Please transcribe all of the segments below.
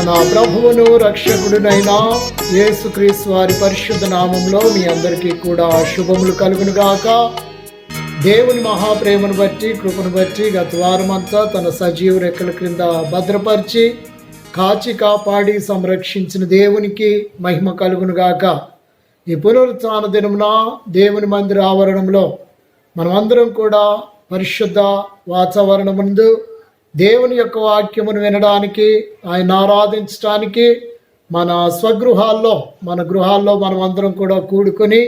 మన ప్రభువును రక్షకుడునైన యేసుక్రీస్తు వారి పరిశుద్ధ నామంలో మీ అందరికీ కూడా శుభములు కలుగును గాక. దేవుని మహాప్రేమను బట్టి కృపను బట్టి గత వారమంతా తన సజీవ రెక్కల క్రింద భద్రపరిచి కాచి కాపాడి సంరక్షించిన దేవునికి మహిమ కలుగును గాక. ఈ పునరుత్థాన దినమున దేవుని మందిర ఆవరణంలో మనమందరం కూడా పరిశుద్ధ వాతావరణముందు దేవుని యొక్క వాక్యమును వినడానికి, ఆయన ఆరాధించడానికి మన స్వగృహాల్లో మన గృహాల్లో మనం అందరం కూడా కూడుకొని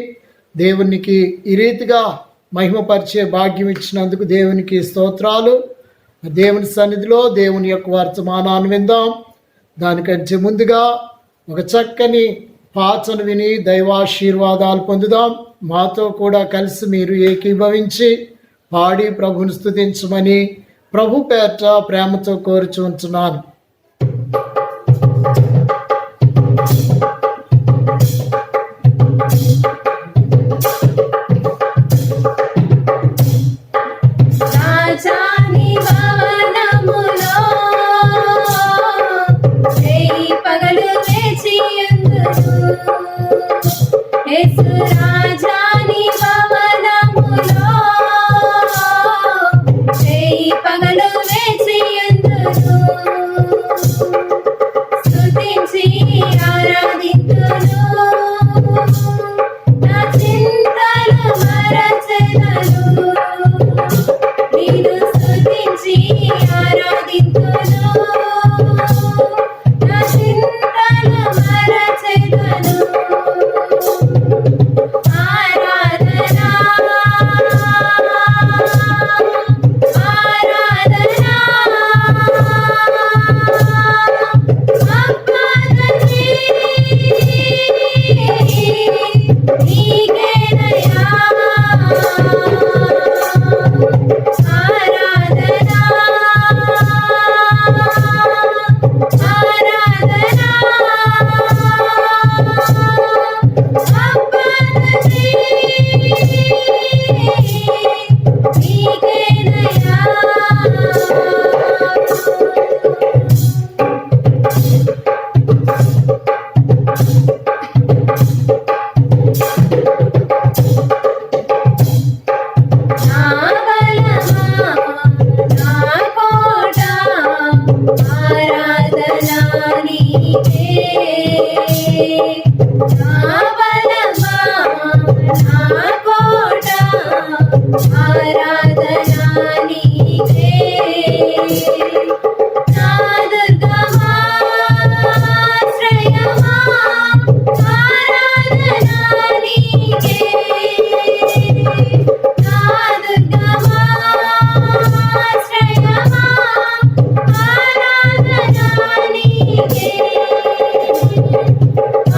దేవునికి ఈ రీతిగా మహిమపరిచే భాగ్యం ఇచ్చినందుకు దేవునికి స్తోత్రాలు. దేవుని సన్నిధిలో దేవుని యొక్క వర్తమానాన్ని విందాం. దానికంటే ముందుగా ఒక చక్కని పాచను విని దైవాశీర్వాదాలు పొందుదాం. మాతో కూడా కలిసి మీరు ఏకీభవించి పాడి ప్రభుని స్తుతించమని ప్రభు పేట ప్రేమతో కోరుచు ఉంటున్నాను.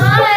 Ah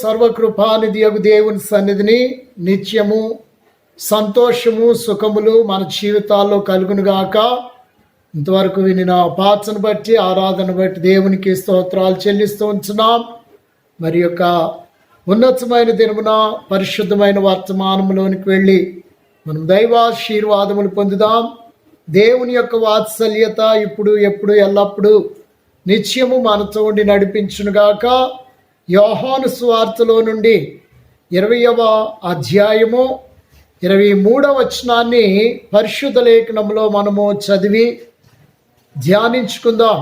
సర్వకృపానిధియగు దేవుని సన్నిధిని నిత్యము సంతోషము సుఖములు మన జీవితాల్లో కలుగునుగాక. ఇంతవరకు వినిన పాటను బట్టి ఆరాధన బట్టి దేవునికి స్తోత్రాలు చెల్లిస్తూ ఉంచున్నాం. మరి యొక్క ఉన్నతమైన దినమున పరిశుద్ధమైన వర్తమానంలోనికి వెళ్ళి మనం దైవాశీర్వాదములు పొందుదాం. దేవుని యొక్క వాత్సల్యత ఇప్పుడు ఎప్పుడు ఎల్లప్పుడూ నిత్యము మనతో ఉండి నడిపించునుగాక. యోహాను సువార్తలో నుండి 20వ అధ్యాయము 23వ వచనాన్ని పరిశుద్ధ లేఖనంలో మనము చదివి ధ్యానించుకుందాం.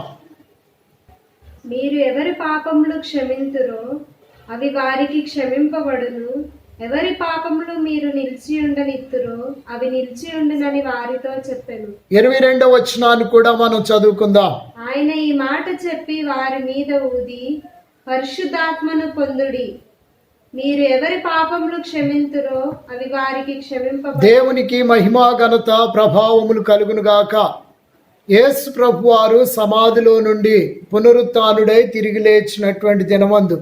మీరు ఎవరి పాపములు క్షమింతురో అవి వారికి క్షమింపబడును, ఎవరి పాపములు మీరు నిలిచి ఉండనిత్తురో అవి నిలిచి ఉండునని వారితో చెప్పెను. 22వ వచనాన్ని కూడా మనం చదువుకుందాం. ఆయన ఈ మాట చెప్పి వారి మీద ఊది, పరిశుద్ధాత్మను పొందుడి. మీరు ఎవరి పాపములు క్షమింతురో అవి వారికి క్షమింపబడును. దేవునికి మహిమా ఘనత ప్రభావములు కలుగునుగాక. యేసు ప్రభు వారు సమాధిలో నుండి పునరుత్థానుడై తిరిగి లేచినటువంటి దినమందు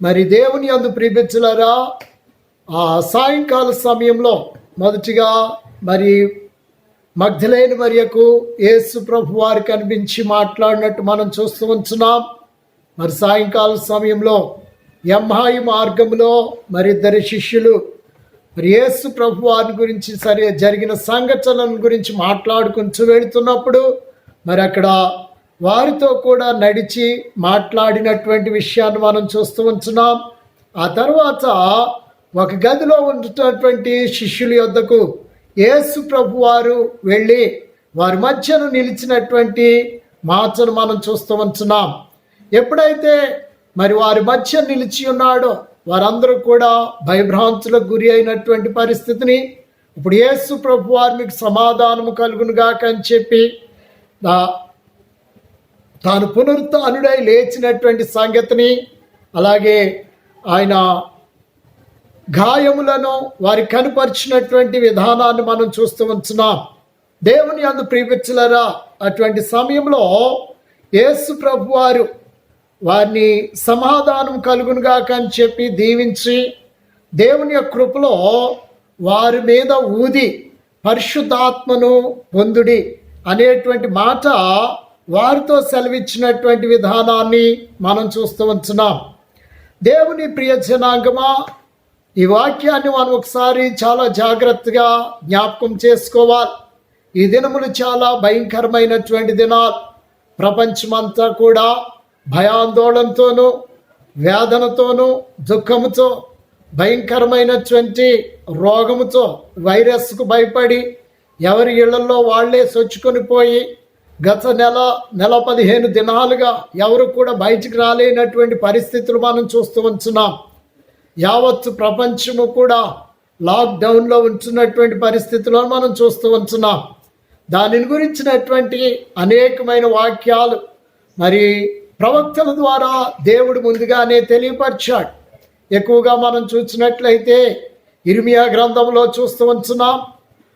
మరి దేవుని యందు ప్రియబిడ్డలారా, ఆ సాయంకాల సమయంలో మొదటిగా మరి మగ్దలేని మరియకు యేసు ప్రభు వారు కనిపించి మాట్లాడినట్టు మనం చూస్తూ ఉంచున్నాం. మరి సాయంకాల సమయంలో ఎమ్మాయి మార్గంలో మరి ఇద్దరు శిష్యులు మరి యేసు ప్రభు వారి గురించి జరిగిన సంఘటనల గురించి మాట్లాడుకుంటూ వెళుతున్నప్పుడు మరి అక్కడ వారితో కూడా నడిచి మాట్లాడినటువంటి విషయాన్ని మనం చూస్తూ ఉంచున్నాం. ఆ తర్వాత ఒక గదిలో ఉన్నటువంటి శిష్యుల యొద్దకు యేసు ప్రభు వారు వెళ్ళి వారి మధ్యను నిలిచినటువంటి మాటను మనం చూస్తూ ఉంచున్నాం. ఎప్పుడైతే మరి వారి మధ్య నిలిచి ఉన్నాడో వారందరూ కూడా భయభ్రాంతులకు గురి అయినటువంటి పరిస్థితిని ఇప్పుడు యేసు ప్రభు వారు మీకు సమాధానము కలుగునుగాక అని చెప్పి తాను పునరుత్థానుడై లేచినటువంటి సంగతిని, అలాగే ఆయన గాయములను వారికి కనుపరిచినటువంటి విధానాన్ని మనం చూస్తూ ఉంచున్నాం. దేవుని యందు ప్రియబిడ్డలారా, అటువంటి సమయంలో యేసు ప్రభు వారు వారిని సమాధానం కలుగునుగాక అని చెప్పి దీవించి దేవుని యొక్క కృపలో వారి మీద ఊది పరిశుద్ధాత్మను పొందుడి అనేటువంటి మాట వారితో సెలవిచ్చినటువంటి విధానాన్ని మనం చూస్తూ ఉంచున్నాం. దేవుని ప్రియ జనాంగమా, ఈ వాక్యాన్ని మనం ఒకసారి చాలా జాగ్రత్తగా జ్ఞాపకం చేసుకోవాలి. ఈ దినములు చాలా భయంకరమైనటువంటి దినాలు. ప్రపంచమంతా కూడా భయాందోళనతోనూ వేదనతోనూ దుఃఖముతో భయంకరమైనటువంటి రోగముతో వైరస్కు భయపడి ఎవరి ఇళ్లలో వాళ్లే సొచ్చుకొని పోయి గత నెల 15 దినాలుగా ఎవరు కూడా బయటికి రాలేనటువంటి పరిస్థితులు మనం చూస్తూ ఉంచున్నాం. యావత్తు ప్రపంచము కూడా లాక్డౌన్లో ఉంటున్నటువంటి పరిస్థితులను మనం చూస్తూ ఉంచున్నాం. దానిని గురించినటువంటి అనేకమైన వాక్యాలు మరి ప్రవక్తల ద్వారా దేవుడు ముందుగానే తెలియపరిచాడు. ఎక్కువగా మనం చూసినట్లయితే ఇర్మియా గ్రంథంలో చూస్తూ ఉంచున్నాం.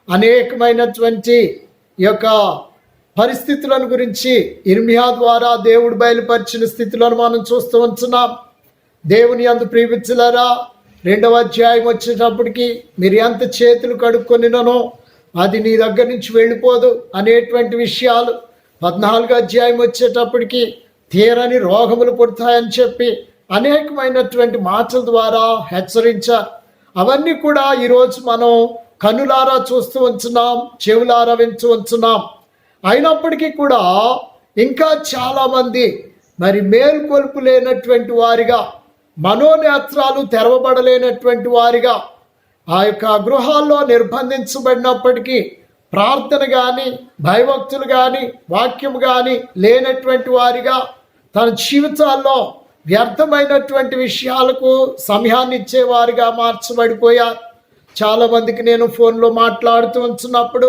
అనేకమైనటువంటి యొక్క పరిస్థితులను గురించి ఇర్మియా ద్వారా దేవుడు బయలుపరిచిన స్థితులను మనం చూస్తూ ఉంచున్నాం. దేవుని యందు ప్రియబిడ్డలారా, 2వ అధ్యాయం వచ్చేటప్పటికి మీరు ఎంత చేతులు కడుక్కొనినో అది నీ దగ్గర నుంచి వెళ్ళిపోదు అనేటువంటి విషయాలు, 14వ అధ్యాయం వచ్చేటప్పటికి తీరని రోగములు పుడతాయని చెప్పి అనేకమైనటువంటి మాటల ద్వారా హెచ్చరించారు. అవన్నీ కూడా ఈరోజు మనం కన్నులారా చూస్తూ ఉంచున్నాం, చెవులారా వింటూ ఉంచున్నాం. అయినప్పటికీ కూడా ఇంకా చాలామంది మరి మేల్కొల్పు లేనటువంటి వారిగా, మనోనేత్రాలు తెరవబడలేనటువంటి వారిగా ఆ యొక్క గృహాల్లో నిర్బంధించబడినప్పటికీ ప్రార్థన కానీ భయభక్తులు కానీ వాక్యము కానీ లేనటువంటి వారిగా తన జీవితాల్లో వ్యర్థమైనటువంటి విషయాలకు సమయాన్ని ఇచ్చేవారిగా మార్చబడిపోయారు. చాలామందికి నేను ఫోన్లో మాట్లాడుతూ ఉంచున్నప్పుడు,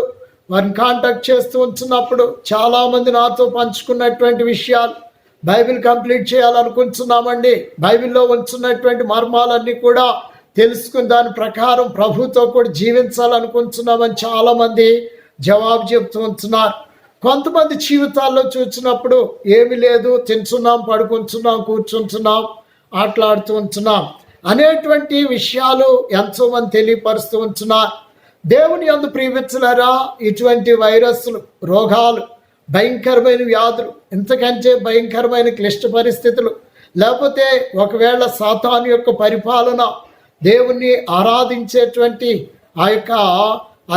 వారిని కాంటాక్ట్ చేస్తూ ఉంచున్నప్పుడు చాలామంది నాతో పంచుకున్నటువంటి విషయాలు, బైబిల్ కంప్లీట్ చేయాలనుకుంటున్నామండి, బైబిల్లో ఉంచున్నటువంటి మర్మాలన్నీ కూడా తెలుసుకుని దాని ప్రకారం ప్రభుతో కూడా జీవించాలనుకుంటున్నామని చాలామంది జవాబు చెప్తూ ఉంటున్నారు. కొంతమంది జీవితాల్లో చూసినప్పుడు ఏమీ లేదు, తింటున్నాం, పడుకుంటున్నాం, కూర్చుంటున్నాం ఆటలాడుతూ ఉంటున్నాం అనేటువంటి విషయాలు ఎంతోమంది తెలియపరుస్తూ ఉంటున్నారు. దేవుని యందు ప్రియమిత్రులారా, ఇటువంటి వైరస్లు, రోగాలు, భయంకరమైన వ్యాధులు, ఇంతకంటే భయంకరమైన క్లిష్ట పరిస్థితులు, లేకపోతే ఒకవేళ సాతాను యొక్క పరిపాలన, దేవుణ్ణి ఆరాధించేటువంటి ఆ యొక్క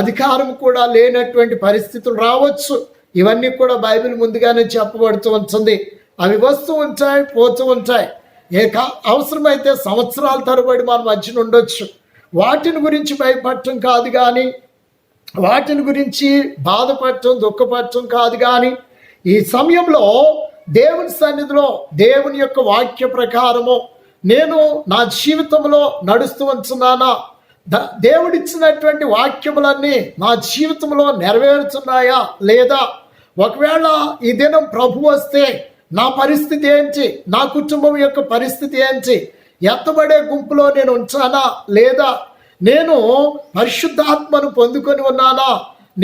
అధికారం కూడా లేనటువంటి పరిస్థితులు రావచ్చు. ఇవన్నీ కూడా బైబిల్ ముందుగానే చెప్పబడుతూ ఉంటుంది. అవి వస్తూ ఉంటాయి, పోతూ ఉంటాయి. అవసరమైతే సంవత్సరాల తరబడి మన మధ్యన ఉండొచ్చు. వాటిని గురించి భయపడటం కాదు కానీ, వాటిని గురించి బాధపడటం, దుఃఖపడటం కాదు కానీ, ఈ సమయంలో దేవుని సన్నిధిలో దేవుని యొక్క వాక్య ప్రకారము నేను నా జీవితంలో నడుస్తూ ఉంటున్నానా, దేవుడిచ్చినటువంటి వాక్యములన్నీ నా జీవితంలో నెరవేరుతున్నాయా లేదా, ఒకవేళ ఈ దినం ప్రభు వస్తే నా పరిస్థితి ఏంటి, నా కుటుంబం యొక్క పరిస్థితి ఏంటి, ఎత్తబడే గుంపులో నేను ఉంచానా లేదా, నేను పరిశుద్ధాత్మను పొందుకొని ఉన్నానా,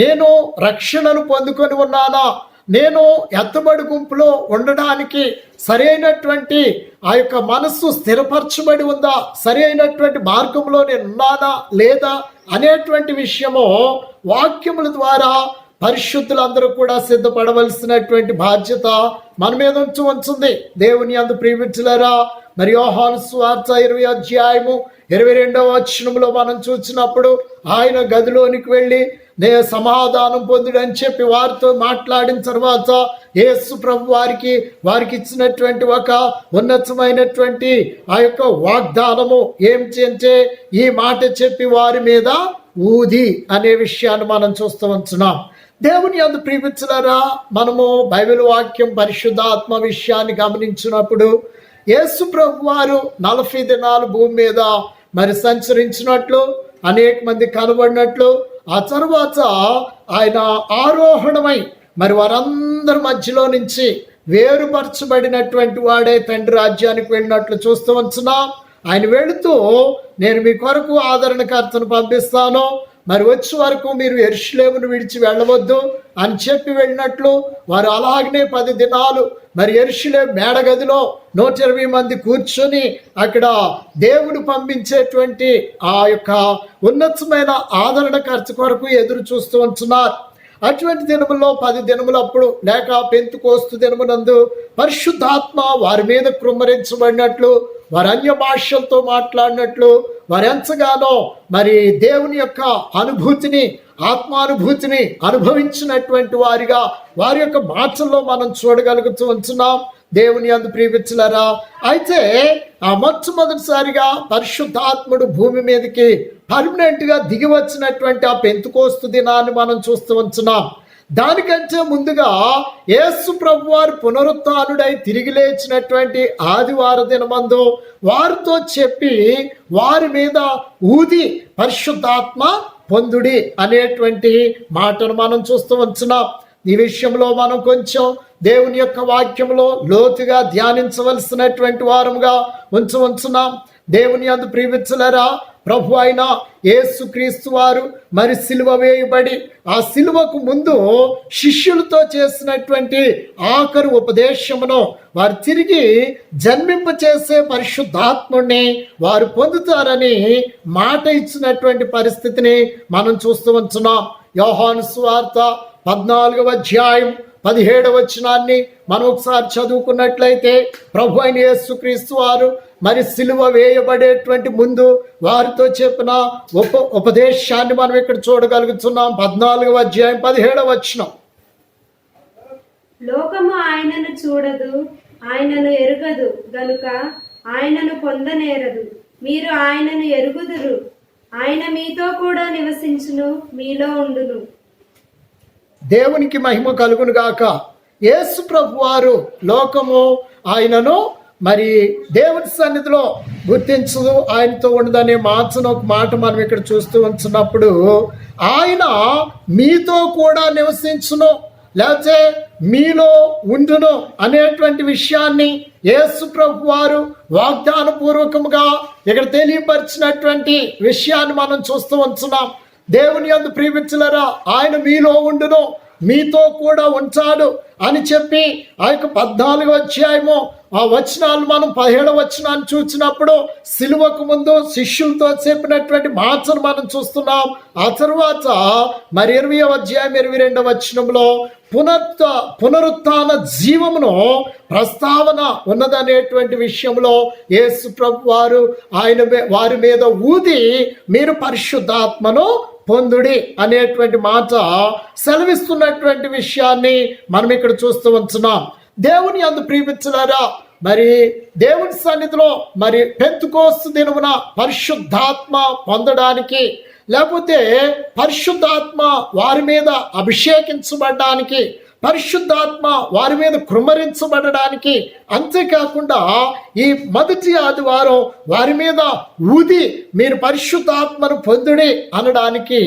నేను రక్షణను పొందుకొని ఉన్నానా, నేను ఎత్తబడి గుంపులో ఉండడానికి సరైనటువంటి ఆ యొక్క మనస్సు స్థిరపరచబడి ఉందా, సరి అయినటువంటి మార్గంలో నేను ఉన్నానా లేదా అనేటువంటి విషయము వాక్యముల ద్వారా పరిశుద్ధులందరూ కూడా సిద్ధపడవలసినటువంటి బాధ్యత మన మీద ఉంటుంది. దేవుని యందు ప్రియమిత్రులారా, మరి యోహాను సువార్త 20వ అధ్యాయము 22వ వచనంలో మనం చూసినప్పుడు ఆయన గదిలోనికి వెళ్ళి నేను సమాధానం పొందుడు అని చెప్పి వారితో మాట్లాడిన తర్వాత యేసు ప్రభు వారికి ఇచ్చినటువంటి ఒక ఉన్నతమైనటువంటి ఆ యొక్క వాగ్దానము ఏమిటి అంటే, ఈ మాట చెప్పి వారి మీద ఊది అనే విషయాన్ని మనం చూస్తూ ఉంటున్నాం. దేవుని యందు ప్రియమిత్రులారా, మనము బైబిల్ వాక్యం పరిశుద్ధాత్మ విషయాన్ని గమనించినప్పుడు యేసు ప్రభు వారు 40 దినాలు భూమి మీద మరి సంచరించినట్లు, అనేక మంది కనబడినట్లు, ఆ తర్వాత ఆయన ఆరోహణమై మరి వారందరి మధ్యలో నుంచి వేరుపరచబడినటువంటి వాడే తండ్రి రాజ్యానికి వెళ్ళినట్లు చూస్తూ ఉంటున్నాం. ఆయన వెళుతూ నేను మీ కొరకు ఆదరణకర్తను పంపిస్తాను, మరి వచ్చే వరకు మీరు యెరూషలేమును విడిచి వెళ్ళవద్దు అని చెప్పి వెళ్ళినట్లు వారు అలాగనే 10 దినాలు మరి యెరూషలేము మేడగదిలో 120 మంది కూర్చొని అక్కడ దేవుడు పంపించేటువంటి ఆ యొక్క ఉన్నతమైన ఆదరణకర్త కొరకు ఎదురు చూస్తూ ఉంటున్నారు. అటువంటి దినముల్లో 10 దినములప్పుడు లేక పెంతెకోస్తు దినమునందు పరిశుద్ధాత్మ వారి మీద కృమ్మరించబడినట్లు, వారు అన్య భాషలతో మాట్లాడినట్లు, వారు ఎంతగానో మరి దేవుని యొక్క అనుభూతిని, ఆత్మానుభూతిని అనుభవించినటువంటి వారిగా వారి యొక్క మాటల్లో మనం చూడగలుగుతూ ఉంటున్నాం. దేవుని యందు ప్రియమిత్రులారా, అయితే ఆ మొట్టమొదటిసారిగా పరిశుద్ధాత్ముడు భూమి మీదకి పర్మనెంట్గా దిగి వచ్చినటువంటి ఆ పెంతెకోస్తు దినాన్ని మనం చూస్తూ ఉంటున్నాం. దానికంటే ముందుగా యేసు ప్రభు వారు పునరుత్థానుడై తిరిగి లేచినటువంటి ఆదివార దినమందు వారితో చెప్పి వారి మీద ఊది పరిశుద్ధాత్మ పొందుడి అనేటువంటి మాటను మనం చూస్తూ ఉంటున్నాం. ఈ విషయంలో మనం కొంచెం దేవుని యొక్క వాక్యంలో లోతుగా ధ్యానించవలసినటువంటి వారముగా ఉంచున్నాం. దేవుని యందు ప్రియమిత్రులారా, ప్రభు అయిన యేసుక్రీస్తు వారు మరి సిలువ వేయబడి ఆ సిలువకు ముందు శిష్యులతో చేసినటువంటి ఆఖరు ఉపదేశమును వారు తిరిగి జన్మింపచేసే పరిశుద్ధాత్ముడిని వారు పొందుతారని మాట ఇచ్చినటువంటి పరిస్థితిని మనం చూస్తూ ఉంటున్నాం. యోహాను సువార్త 14వ అధ్యాయం 17వ వచనాన్ని మనం ఒకసారి చదువుకున్నట్లయితే ప్రభు అయిన యేసుక్రీస్తు వారు మరి సిలువ వేయబడేటువంటి ముందు వారితో చెప్పిన ఉపదేశాన్ని మనం ఇక్కడ చూడగలుగుతున్నాం. 14వ అధ్యాయం 17వ వచనం. లోకము ఆయనను చూడదు, ఆయనను ఎరుగదు గనుక ఆయనను పొందనేరదు. మీరు ఆయనను ఎరుగుదురు, ఆయన మీతో కూడా నివసించును, మీలో ఉండును. దేవునికి మహిమ కలుగును గాక. యేసు ప్రభు వారు లోకము ఆయనను మరి దేవుని సన్నిధిలో గుర్తించదు, ఆయనతో ఉండదనే ఒక మాట మనం ఇక్కడ చూస్తూ ఉంటున్నప్పుడు ఆయన మీతో కూడా నివసించును లేకపోతే మీలో ఉండును అనేటువంటి విషయాన్ని యేసు ప్రభు వారు వాగ్దాన పూర్వకముగా ఇక్కడ తెలియపరిచినటువంటి విషయాన్ని మనం చూస్తూ ఉంటున్నాం. దేవుని యందు ప్రియమిత్రులారా, ఆయన మీలో ఉండును, మీతో కూడా ఉంటాడు అని చెప్పి ఆ యొక్క 14వ అధ్యాయము ఆ వచనాలు మనం 17వ వచనాన్ని చూసినప్పుడు సిలువకు ముందు శిష్యులతో చెప్పినటువంటి మాటను మనం చూస్తున్నాం. ఆ తరువాత మరి 20వ అధ్యాయం 22వ వచనంలో పునరుత్థాన జీవమును ప్రస్తావన ఉన్నదనేటువంటి విషయంలో యేసు ప్రభు వారు వారి మీద ఊది మీరు పరిశుద్ధాత్మను పొందుడి అనేటువంటి మాట సెలవిస్తున్నటువంటి విషయాన్ని మనం ఇక్కడ చూస్తూ ఉంటున్నాం. దేవుని యందు ప్రియమిత్రులారా, మరి దేవుని సన్నిధిలో మరి పెంతెకోస్తు దినమున పరిశుద్ధాత్మ పొందడానికి, లేకపోతే పరిశుద్ధాత్మ వారి మీద అభిషేకించబడడానికి, పరిశుద్ధాత్మ వారి మీద కృమ్మరించబడడానికి, అంతేకాకుండా ఈ మొదటి ఆదివారం వారి మీద ఊది మీరు పరిశుద్ధాత్మను పొందుడి అనడానికి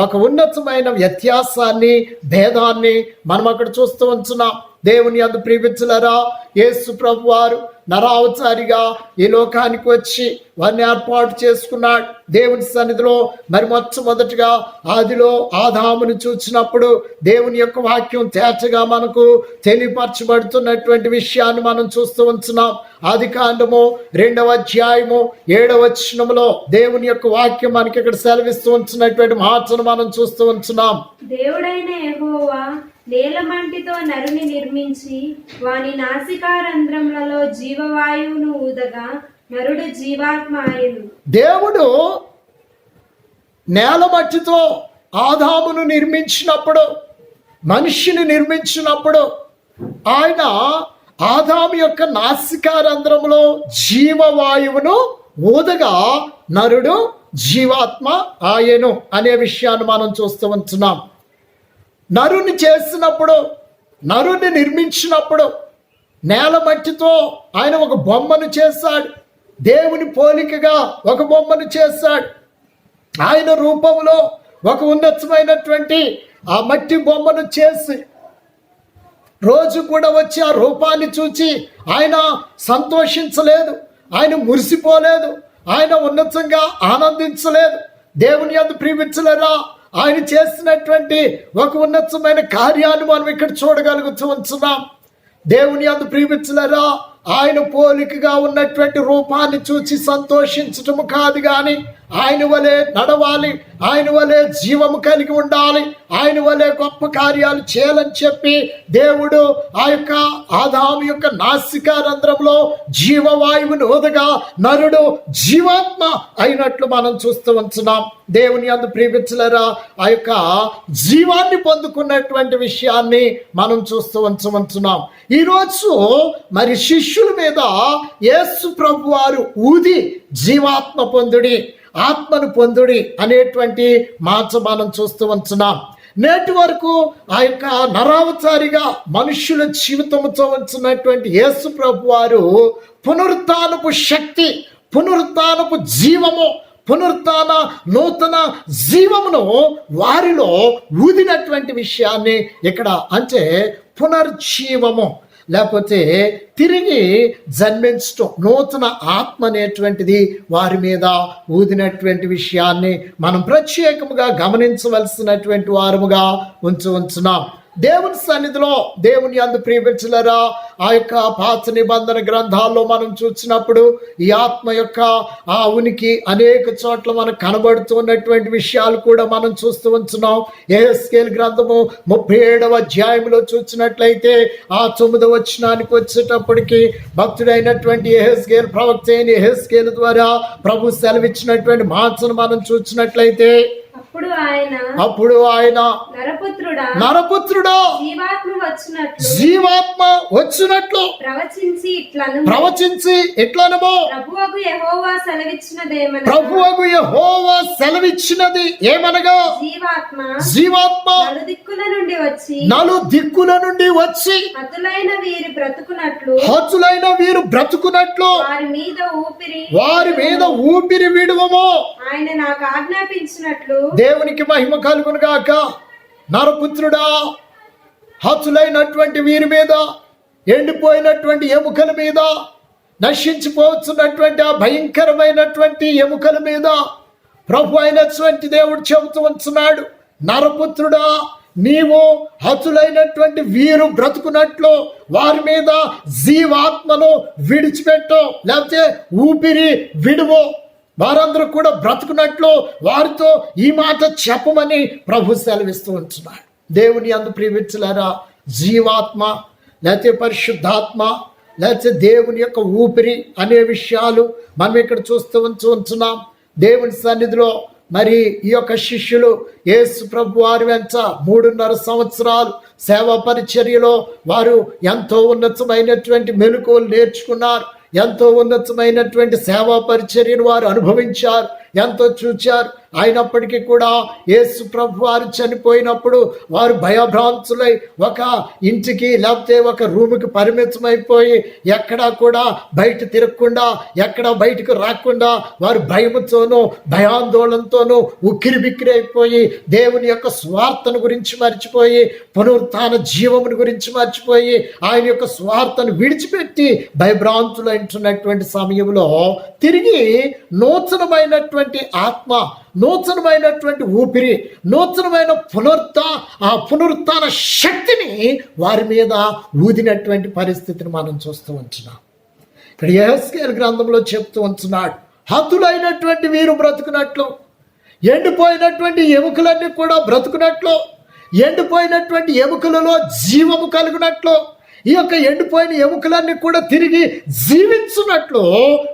ఒక ఉన్నతమైన వ్యత్యాసాన్ని, భేదాన్ని మనం అక్కడ చూస్తూ ఉంటున్నాం. దేవుని యందు ప్రియమిత్రులారా, యేసు ప్రభు వారు నరావతారిగా ఈ లోకానికి వచ్చి వారిని ఏర్పాటు చేసుకున్నాడు. దేవుని సన్నిధిలో మరి మొట్టమొదటిగా ఆదిలో ఆదామును చూసినప్పుడు దేవుని యొక్క వాక్యం తేటగా మనకు తెలియపరచబడుతున్నటువంటి విషయాన్ని మనం చూస్తూ ఉంటున్నాం. ఆదికాండము 2వ అధ్యాయము 7వ వచనములో దేవుని యొక్క వాక్యం మనకి ఇక్కడ సెలవిస్తూ ఉంటున్నటువంటి మాటను మనం చూస్తూ ఉంటున్నాం. దేవుడైన యెహోవా నేలమంటితో నరుని నిర్మించి వాని నాసికారంధ్రములలో జీవవాయువును ఊదగా నరుడు జీవాత్మ ఆయను. దేవుడు నేలమట్టితో ఆదామును నిర్మించినప్పుడు, మనిషిని నిర్మించినప్పుడు ఆయన ఆదాము యొక్క నాసికారంధ్రములో జీవవాయువును ఊదగా నరుడు జీవాత్మ ఆయను అనే విషయాన్ని మనం చూస్తూ ఉంటున్నాం. నరుని చేసినప్పుడు, నరుని నిర్మించినప్పుడు నేల మట్టితో ఆయన ఒక బొమ్మను చేశాడు. దేవుని పోలికగా ఒక బొమ్మను చేశాడు. ఆయన రూపంలో ఒక ఉన్నతమైనటువంటి ఆ మట్టి బొమ్మను చేసి రోజు కూడా వచ్చి ఆ రూపాన్ని చూచి ఆయన సంతోషించలేదు, ఆయన మురిసిపోలేదు, ఆయన ఉన్నతంగా ఆనందించలేదు. దేవుని యందు ప్రియమిత్రులారా, ఆయన చేసినటువంటి ఒక ఉన్నతమైన కార్యాన్ని మనం ఇక్కడ చూడగలుగుతూ ఉంటున్నాం. దేవుని యందు ప్రియమిత్రులారా, ఆయన పోలికగా ఉన్నటువంటి రూపాన్ని చూసి సంతోషించటము కాదు, కానీ ఆయన వలె నడవాలి, ఆయన వలె జీవము కలిగి ఉండాలి, ఆయన వలె గొప్ప కార్యాలు చేయాలని చెప్పి దేవుడు ఆ యొక్క ఆదాము యొక్క నాసికారంధ్రంలో జీవవాయువును ఊదగా నరుడు జీవాత్మ అయినట్లు మనం చూస్తూ ఉంటున్నాం. దేవుని యందు ప్రియమిత్రులారా, ఆ యొక్క జీవాన్ని పొందుకున్నటువంటి విషయాన్ని మనం చూస్తూ ఉంటున్నాం. ఈరోజు మరి శిష్యుల మీద యేసు ప్రభు వారు ఊది జీవాత్మ పొందుడి, ఆత్మను పొందుడి అనేటువంటి మాట మనం చూస్తూ ఉంటున్నాం. నేటి వరకు ఆ యొక్క నరావతారిగా మనుష్యుల జీవితంతో ఉంచినటువంటి యేసు ప్రభు వారు పునరుత్థానపు శక్తి, పునరుత్థానపు జీవము, పునరుత్థాన నూతన జీవమును వారిలో ఊదినటువంటి విషయాన్ని ఇక్కడ, అంటే పునర్జీవము లేకపోతే తిరిగి జన్మించటం, నూతన ఆత్మ అనేటువంటిది వారి మీద ఊదినటువంటి విషయాన్ని మనం ప్రత్యేకముగా గమనించవలసినటువంటి వారముగా ఉంచున్నాం. దేవుని సన్నిధిలో దేవుని యందు ప్రియమిత్రులారా, ఆ యొక్క పాత నిబంధన గ్రంథాల్లో మనం చూసినప్పుడు ఈ ఆత్మ యొక్క ఆ ఉనికి అనేక చోట్ల మనకు కనబడుతున్నటువంటి విషయాలు కూడా మనం చూస్తూ ఉంటున్నాం. యెహెజ్కేలు గ్రంథము 37వ అధ్యాయంలో చూసినట్లయితే ఆ 9వ వచనానికి వచ్చేటప్పటికి భక్తుడైనటువంటి యెహెజ్కేలు, ప్రవక్త అయిన యెహెజ్కేలు ద్వారా ప్రభు సెలవిచ్చినటువంటి మాటను మనం చూసినట్లయితే, అప్పుడు ఆయన నరపుత్రుడా జీవాత్మ వచ్చినట్లు ప్రవచించి ఇట్లనమో ప్రభువగు యెహోవా సెలవిచ్చినది ఏమనగా, జీవాత్మ నలు దిక్కుల నుండి వచ్చి హతులైన వీరు బ్రతుకున్నట్లు వారి మీద ఊపిరి విడువమో ఆయన నాకు ఆజ్ఞాపించినట్లు. దేవునికి మహిమ కలుగును గాక. నరపుత్రుడా, హతులైనటువంటి వీరి మీద, ఎండిపోయినటువంటి ఎముకల మీద, నశించిపోతున్నటువంటి ఆ భయంకరమైనటువంటి ఎముకల మీద ప్రభు అయినటువంటి దేవుడు చెబుతూ ఉంటున్నాడు, నరపుత్రుడా నీవు హతులైనటువంటి వీరు బ్రతుకున్నట్లు వారి మీద జీవాత్మను విడిచిపెట్టు, లేకపోతే ఊపిరి విడువు, వారందరూ కూడా బ్రతుకున్నట్లు వారితో ఈ మాట చెప్పమని ప్రభు సెలవిస్తూ ఉంటున్నాడు. దేవుని యందు ప్రియమిత్రులారా, జీవాత్మ లేకపోతే పరిశుద్ధాత్మ లేకపోతే దేవుని యొక్క ఊపిరి అనే విషయాలు మనం ఇక్కడ చూస్తూ ఉంటున్నాం. దేవుని సన్నిధిలో మరి ఈ యొక్క శిష్యులు యేసు ప్రభు వారి వెంట 3.5 సంవత్సరాలు సేవా పరిచర్యలో వారు ఎంతో ఉన్నతమైనటువంటి మెలకువలు నేర్చుకున్నారు, ఎంతో ఉన్నతమైనటువంటి సేవా పరిచర్యను వారు అనుభవించారు, ఎంతో చూచారు. అయినప్పటికీ కూడా యేసు ప్రభు వారు చనిపోయినప్పుడు వారు భయభ్రాంతులై ఒక ఇంటికి లేకపోతే ఒక రూముకి పరిమితమైపోయి ఎక్కడా కూడా బయట తిరగకుండా, ఎక్కడా బయటకు రాకుండా వారు భయముతోనూ భయాందోళనతోనూ ఉక్కిరి బిక్కిరి అయిపోయి దేవుని యొక్క స్వార్థను గురించి మర్చిపోయి, పునరుత్థాన జీవముని గురించి మర్చిపోయి, ఆయన యొక్క స్వార్థను విడిచిపెట్టి భయభ్రాంతులైనటువంటి సమయంలో తిరిగి నూతనమైనటువంటి ఆత్మ, నూతనమైనటువంటి ఊపిరి, నూతనమైన పునరుత్థాన శక్తిని వారి మీద ఊదినటువంటి పరిస్థితిని మనం చూస్తూ ఉంటున్నాం. ఇక్కడ యెహెజ్కేలు గ్రంథంలో చెప్తూ ఉంటున్నాడు, హతులైనటువంటి వీరు బ్రతుకున్నట్లు, ఎండిపోయినటువంటి ఎముకలన్నీ కూడా బ్రతుకున్నట్లు, ఎండిపోయినటువంటి ఎముకలలో జీవము కలుగునట్లు, ఈ యొక్క ఎండిపోయిన ఎముకలన్నీ కూడా తిరిగి జీవించున్నట్లు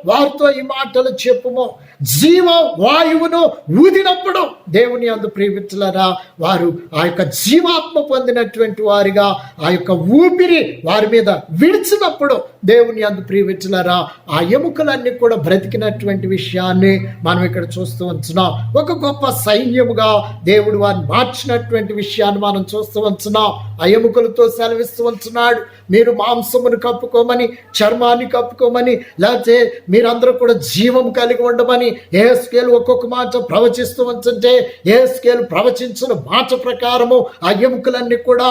వారితో ఈ మాటలు చెప్పుము. జీవ వాయువును ఊదినప్పుడు దేవుని యందు ప్రియమిత్రులారా వారు ఆ యొక్క జీవాత్మ పొందినటువంటి వారిగా ఆ యొక్క ఊపిరి వారి మీద విడిచినప్పుడు దేవుని యందు ప్రియమిత్రులారా ఆ ఎముకలన్నీ కూడా బ్రతికినటువంటి విషయాన్ని మనం ఇక్కడ చూస్తూ ఉంటున్నాం. ఒక గొప్ప సైన్యముగా దేవుడు వారిని మార్చినటువంటి విషయాన్ని మనం చూస్తూ ఉంటున్నాం. ఆ ఎముకలతో సెలవిస్తూ ఉంటున్నాడు, మీరు మాంసమును కప్పుకోమని, చర్మాన్ని కప్పుకోమని, లేకపోతే మీరందరూ కూడా జీవం కలిగి ఉండమని యెహెజ్కేలు ఒక్కొక్క మాట ప్రవచిస్తూ ఉంటుంటే యెహెజ్కేలు ప్రవచించిన మాట ప్రకారము ఆ ఎముకలన్నీ కూడా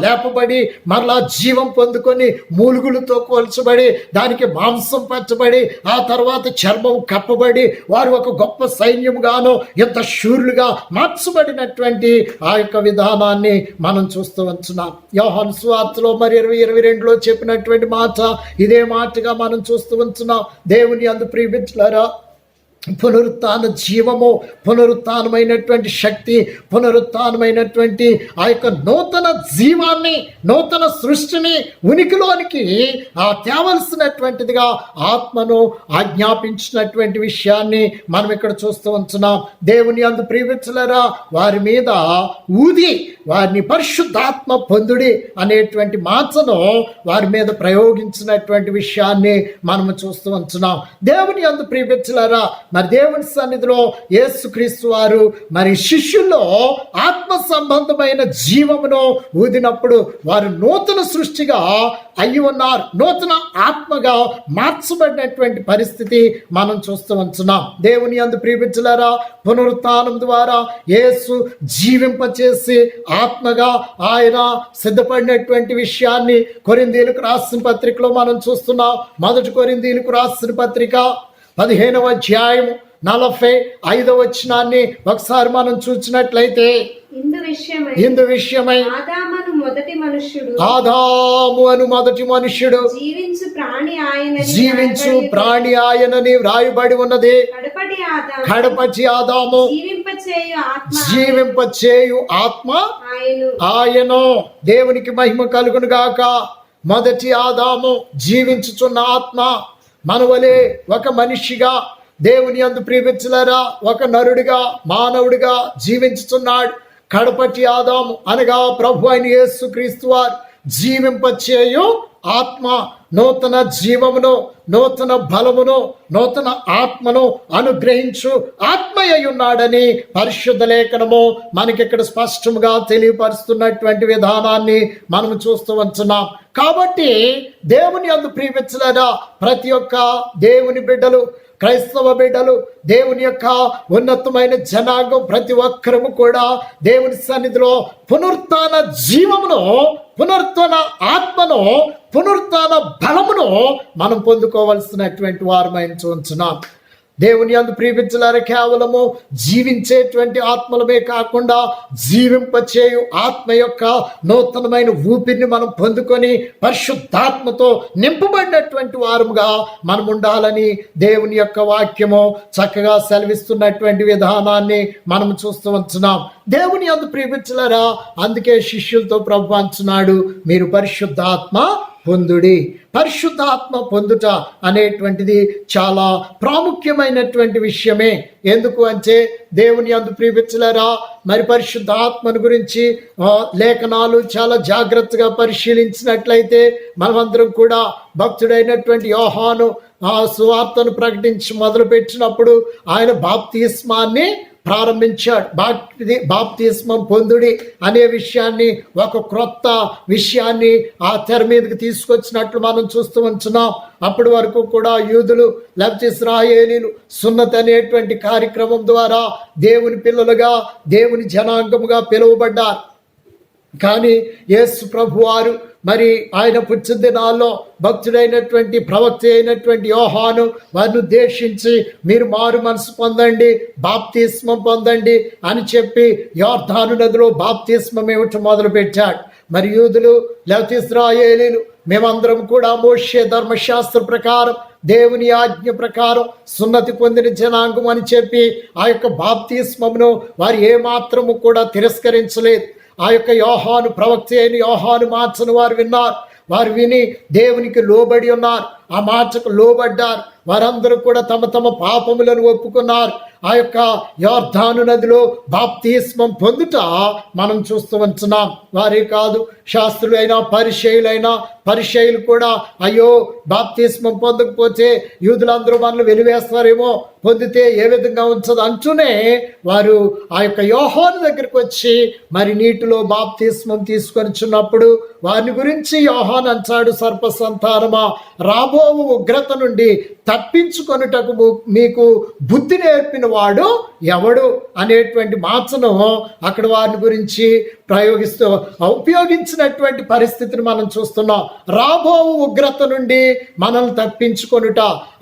లేపబడి మరలా జీవం పొందుకొని మూలుగులతో కోల్చబడి దానికి మాంసం పచ్చబడి ఆ తర్వాత చర్మం కప్పబడి వారు ఒక గొప్ప సైన్యముగాను ఎంత శూరులుగా మార్చబడినటువంటి ఆ యొక్క విధానాన్ని మనం చూస్తూ ఉంటున్నాం. యోహాను సువార్తలో మరి 20:22 చెప్పినటువంటి మాట ఇదే మాటగా మనం చూస్తూ ఉంటున్నాం. దేవుని యందు ప్రియమిత్రులారా, పునరుత్థాన జీవము, పునరుత్థానమైనటువంటి శక్తి, పునరుత్థానమైనటువంటి ఆ యొక్క నూతన జీవాన్ని, నూతన సృష్టిని ఉనికిలోనికి తేవలసినటువంటిదిగా ఆత్మను ఆజ్ఞాపించినటువంటి విషయాన్ని మనం ఇక్కడ చూస్తూ ఉంటున్నాం. దేవుని యందు ప్రియమిత్రులారా వారి మీద ఊది వారిని పరిశుద్ధాత్మ పొందుడి అనేటువంటి మాటను వారి మీద ప్రయోగించినటువంటి విషయాన్ని మనము చూస్తూ ఉంటున్నాం. దేవుని యందు ప్రియమిత్రులారా మరి దేవుని సన్నిధిలో యేసుక్రీస్తు వారు మరి శిష్యుల్లో ఆత్మ సంబంధమైన జీవమును ఊదినప్పుడు వారు నూతన సృష్టిగా అయ్యి ఉన్నారు, నూతన ఆత్మగా మార్చబడినటువంటి పరిస్థితి మనం చూస్తూ ఉంటున్నాం. దేవుని యందు ప్రియమిత్రులారా పునరుత్థానం ద్వారా యేసు జీవింపచేసి ఆత్మగా ఆయన సిద్ధపడినటువంటి విషయాన్ని కొరింథీయులకు రాసిన పత్రికలో మనం చూస్తున్నాం. 1 కొరింథీయులకు రాసిన పత్రిక 15వ అధ్యాయం 45వ వచనాన్ని ఒకసారి మనం చూసినట్లయితే, ఇందు విషయమై ఆదాము అను మొదటి మనుష్యుడు జీవించు ప్రాణి ఆయనని వ్రాయబడి ఉన్నది. కడపటి ఆదాము జీవింపచేయు ఆత్మ ఆయను. దేవునికి మహిమ కలుగును గాక. మొదటి ఆదాము జీవించుచున్న ఆత్మ మనవలే ఒక మనిషిగా దేవుని యందు ప్రియమిత్రులారా ఒక నరుడిగా మానవుడిగా జీవించుతున్నాడు. కడపటి ఆదాము అనగా ప్రభు అయిన యేసుక్రీస్తు వారు జీవింపచేయు ఆత్మ, నూతన జీవమును, నూతన బలమును, నూతన ఆత్మను అనుగ్రహించు ఆత్మయ్య ఉన్నాడని పరిశుద్ధ లేఖనము మనకి ఇక్కడ స్పష్టంగా తెలియపరుస్తున్నటువంటి విధానాన్ని మనం చూస్తూ ఉంటున్నాం. కాబట్టి దేవుని యందు ప్రియమిత్రులారా ప్రతి ఒక్క దేవుని బిడ్డలు, క్రైస్తవ బిడ్డలు, దేవుని యొక్క ఉన్నతమైన జనాంగం ప్రతి ఒక్కరము కూడా దేవుని సన్నిధిలో పునరుత్థాన జీవమును, పునరుత్థాన ఆత్మను, పునరుత్థాన బలమును మనం పొందుకోవలసినటువంటి వారమై ఉంటున్నాం. దేవుని యందు ప్రియబిడ్డలారా, కేవలము జీవించేటువంటి ఆత్మలమే కాకుండా జీవింపచేయు ఆత్మ యొక్క నూతనమైన ఊపిరిని మనం పొందుకొని పరిశుద్ధాత్మతో నింపబడినటువంటి వారముగా మనం ఉండాలని దేవుని యొక్క వాక్యము చక్కగా సెలవిస్తున్నటువంటి విధానాన్ని మనం చూస్తూ ఉంటున్నాం. దేవుని యందు ప్రియబిడ్డలారా, అందుకే శిష్యులతో ప్రభు అంటున్నాడు, మీరు పరిశుద్ధాత్మ పొందుడి. పరిశుద్ధాత్మ పొందుట అనేటువంటిది చాలా ప్రాముఖ్యమైనటువంటి విషయమే. ఎందుకు అంటే దేవుని యందు ప్రియబిడ్డలారా, మరి పరిశుద్ధాత్మను గురించి లేఖనాలు చాలా జాగ్రత్తగా పరిశీలించినట్లయితే మనమందరం కూడా భక్తుడైనటువంటి యోహాను ఆ సువార్తను ప్రకటించి మొదలుపెట్టినప్పుడు ఆయన బాప్తిస్మాన్ని ప్రారంభించాడు. బాప్తిస్మం పొందుడి అనే విషయాన్ని, ఒక క్రొత్త విషయాన్ని ఆ తెర మీదకి తీసుకొచ్చినట్లు మనం చూస్తూ ఉంటున్నాం. అప్పటి వరకు కూడా యూదులు లేకపోతే ఇశ్రాయేలీలు సున్నతి అనేటువంటి కార్యక్రమం ద్వారా దేవుని పిల్లలుగా, దేవుని జనాంగముగా పిలువబడ్డారు. కానీ యేసు ప్రభు వారు మరి ఆయన పుట్టిన దినాల్లో భక్తుడైనటువంటి ప్రవక్త అయినటువంటి యోహాను వారిని ఉద్దేశించి, మీరు మారు మనసు పొందండి, బాప్తిస్మం పొందండి అని చెప్పి యోర్దాను నదిలో బాప్తిస్మం ఇవ్వటం మొదలుపెట్టాడు. మరి యూదులు లేకపోతే ఇశ్రాయేలీలు మేమందరం కూడా మోషే ధర్మశాస్త్ర ప్రకారం, దేవుని ఆజ్ఞ ప్రకారం సున్నతి పొందిన జనాంగం అని చెప్పి ఆ యొక్క బాప్తిస్మమును వారు ఏమాత్రము కూడా తిరస్కరించలేదు. ఆ యొక్క యోహాను ప్రవక్త అయిన యోహాను మాటను వారు విన్నారు. వారు విని దేవునికి లోబడి ఉన్నారు, ఆ మాటకు లోబడ్డారు. వారందరూ కూడా తమ తమ పాపములను ఒప్పుకున్నారు. ఆ యొక్క యోర్దాను నదిలో బాప్తిస్మం పొందుట మనం చూస్తూ ఉంటున్నాం. వారే కాదు, శాస్త్రులైనా పరిసయ్యులు కూడా అయ్యో బాప్తిస్మం పొందకపోతే యూదులందరూ మనల్ని వెలివేస్తారేమో, పొందితే ఏ విధంగా ఉంచదు అంటూనే వారు ఆ యొక్క యోహాను దగ్గరికి వచ్చి మరి నీటిలో బాప్తిస్మం తీసుకొనిచున్నప్పుడు వారిని గురించి యోహాను అంటాడు, సర్పసంతానమా, రాబో ఉగ్రత నుండి తప్పించుకొనుటకు మీకు బుద్ధి నేర్పిన వాడు ఎవడు అనేటువంటి మాటను అక్కడ వారిని గురించి ఉపయోగించినటువంటి పరిస్థితిని మనం చూస్తున్నాం. రాబో ఉగ్రత నుండి మనల్ని తప్పించుకొనుట,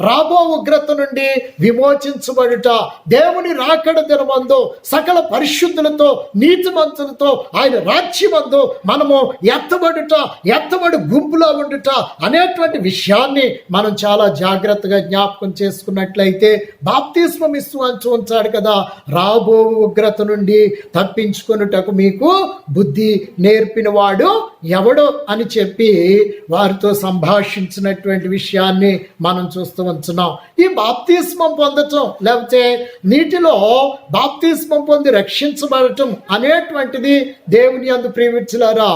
రాబో ఉగ్రత నుండి విమోచించబడుట, దేవుని రాకడ దినమందు సకల పరిశుద్ధులతో నీతిమంతులతో ఆయన రాజ్యమందు మనము ఎత్తబడి గుంపులో ఉండుట అనేటువంటి విషయాన్ని మనం చాలా జాగ్రత్తగా జ్ఞాపకం చేసుకున్నట్లయితే, బాప్తిస్మం ఇస్తూ అంటూ ఉంటాడు కదా, రాబో ఉగ్రత నుండి తప్పించుకొనుటకు మీకు బుద్ధి నేర్పిన వాడు ఎవడో అని చెప్పి వారితో సంభాషించినటువంటి విషయాన్ని మనం చూస్తూ ఉంటున్నాం. ఈ బాప్తిస్మం పొందటం లేకపోతే నీటిలో బాప్తిస్మం పొంది రక్షించబడటం అనేటువంటిది దేవుని యందు ప్రియమిత్రులారా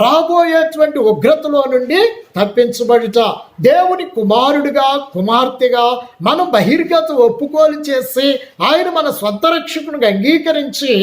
రాబోయేటువంటి ఉగ్రతలో నుండి తప్పించబడుట, దేవుని కుమారుడిగా కుమార్తెగా మనం బహిర్గత ఒప్పుకోలు చేసి ఆయన మన స్వంత రక్షకునిగా అంగీకరించి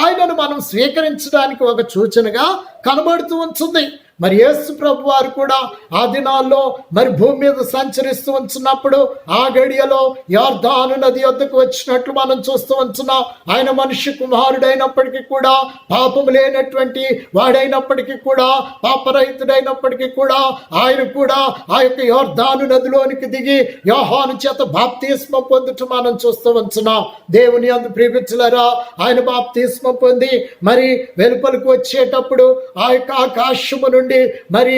ఆయనను మనం స్వీకరించడానికి ఒక సూచనగా కనబడుతూ ఉంటుంది. మరి యేసు ప్రభు వారు కూడా ఆ దినాల్లో మరి భూమి మీద సంచరిస్తూ ఉంటున్నప్పుడు ఆ గడియలో యోర్దాను నది వద్దకు వచ్చినట్లు మనం చూస్తూ ఉంటున్నాం. ఆయన మనిషి కుమారుడైనప్పటికీ కూడా, పాపము లేనటువంటి వాడైనప్పటికీ కూడా, పాపరహితుడైనప్పటికీ కూడా ఆయన కూడా ఆ యొక్క యోర్దాను నదిలోనికి దిగి యోహాను చేత బాప్తిస్మం పొందుట మనం చూస్తూ ఉంటున్నాం. దేవుని యందు ప్రియమిత్రులారా, ఆయన బాప్తిస్మం పొంది మరి వెలుపలికి వచ్చేటప్పుడు ఆ యొక్క ఆకాశము నుండి మరి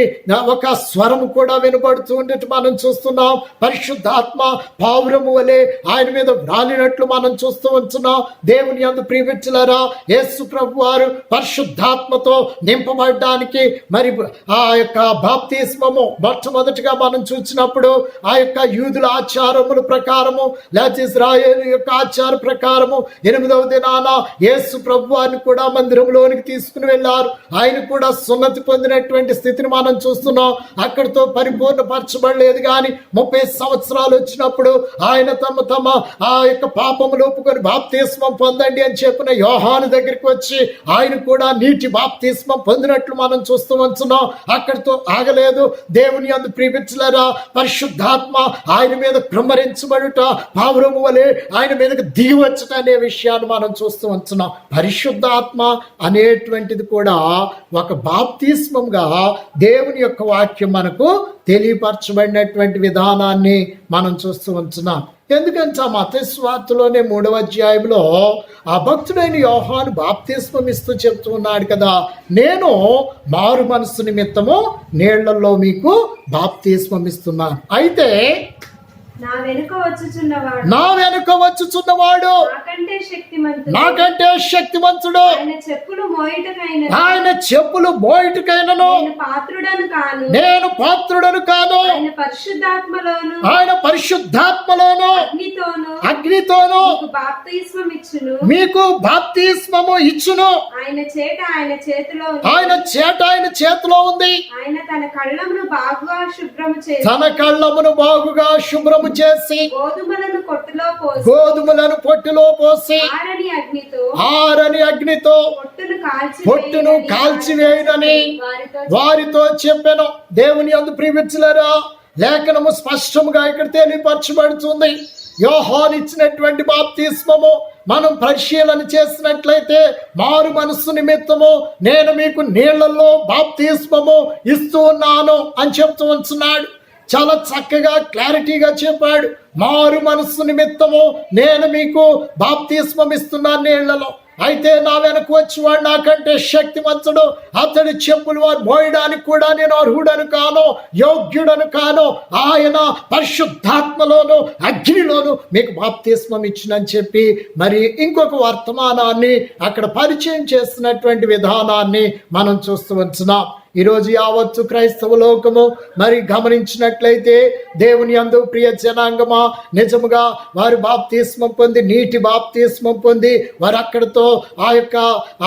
ఒక స్వరం కూడా వినబడుతూ ఉండేట్టు మనం చూస్తున్నాం. పరిశుద్ధాత్మ పావురము వలె ఆయన మీద వ్రాలినట్లు మనం చూస్తూ ఉంటున్నాం. దేవుని యందు ప్రియమిత్రులారా, యేసు ప్రభు వారు పరిశుద్ధాత్మతో నింపబడడానికి మరి ఆ యొక్క బాప్తిస్మము మొట్టమొదటిగా మనం చూసినప్పుడు ఆ యొక్క యూదుల ఆచారముల ప్రకారము లేకపోతే ఇశ్రాయేలు యొక్క ఆచార ప్రకారము 8వ దినాన యేసు ప్రభు వారిని కూడా మందిరంలోనికి తీసుకుని వెళ్ళారు. ఆయన కూడా సున్నతి పొందినటువంటి స్థితిని మనం చూస్తున్నాం. అక్కడితో పరిపూర్ణపరచబడలేదు. కానీ 30 సంవత్సరాలు వచ్చినప్పుడు ఆయన తమ ఆ యొక్క పాపములు ఒప్పుకొని బాప్తిస్మం పొందండి అని చెప్పిన యోహాను దగ్గరికి వచ్చి ఆయన కూడా నీటి బాప్తిస్మం పొందినట్లు మనం చూస్తూ ఉంటున్నాం. అక్కడితో ఆగలేదు. దేవుని యందు ప్రియమిత్రులారా, పరిశుద్ధాత్మ ఆయన మీద కృమ్మరించబడుట, పావురము వలె ఆయన మీదకి దిగి వచ్చట అనే విషయాన్ని మనం చూస్తూ ఉంటున్నాం. పరిశుద్ధాత్మ అనేటువంటిది కూడా ఒక బాప్తిస్మంగా దేవుని యొక్క వాక్యం మనకు తెలియపరచబడినటువంటి విధానాన్ని మనం చూస్తూ ఉంటున్నాం. ఎందుకంటే ఆ మత్తయి సువార్తలోనే 3వ అధ్యాయంలో ఆ భక్తుడైన యోహాను బాప్తిస్మం ఇస్తూ చెప్తూ ఉన్నాడు కదా, నేను మారు మనస్సు నిమిత్తము నీళ్లలో మీకు బాప్తిస్మం ఇస్తున్నాను. అయితే నా వెనుక వచ్చుచున్నవాడు నాకంటే శక్తిమంతుడు, ఆయన చెప్పులు మోయుటకైనను నేను పాత్రుడను కాను, ఆయన పరిశుద్ధాత్మలోను అగ్నితోను మీకు బాప్తిస్మము ఇచ్చును. ఆయన చేట ఆయన చేతిలో ఉంది. ఆయన తన కళ్ళమును బాగుగా శుభ్రము చేసి గోధుమలను పొట్టులో పోసి ఆరని అగ్నితో పొట్టును కాల్చివేయనని వారితో చెప్పాను. దేవుని యందు ప్రియమిత్రులారా, లేఖనము స్పష్టంగా ఇక్కడ తెలియపరచబడుతుంది. యోహాను ఇచ్చినటువంటి బాప్తిస్మము మనం పరిశీలన చేసినట్లయితే, మారు మనస్సు నిమిత్తము నేను మీకు నీళ్లలో బాప్తిస్మము ఇస్తూ ఉన్నాను అని చెప్తూ ఉంటున్నాడు. చాలా చక్కగా క్లారిటీగా చెప్పాడు. మారు మనస్సు నిమిత్తము నేను మీకు బాప్తిస్మం ఇస్తున్నాను నీళ్లలో. అయితే నా వెనక వచ్చేవాడు నాకంటే శక్తిమంతుడు, అతడి చెప్పులు వారు మోయడానికి కూడా నేను అర్హుడను కాను, యోగ్యుడను కాను. ఆయన పరిశుద్ధాత్మలోను అగ్నిలోను మీకు బాప్తిస్మం ఇచ్చినని చెప్పి మరి ఇంకొక వర్తమానాన్ని అక్కడ పరిచయం చేస్తున్నటువంటి విధానాన్ని మనం చూస్తూ ఉంటున్నాం. ఈరోజు యావత్తు క్రైస్తవ లోకము మరి గమనించినట్లయితే, దేవుని యందు ప్రియ జనాంగమా, నిజముగా వారు బాప్తిస్మం పొంది నీటి బాప్తిస్మం పొంది వారు అక్కడితో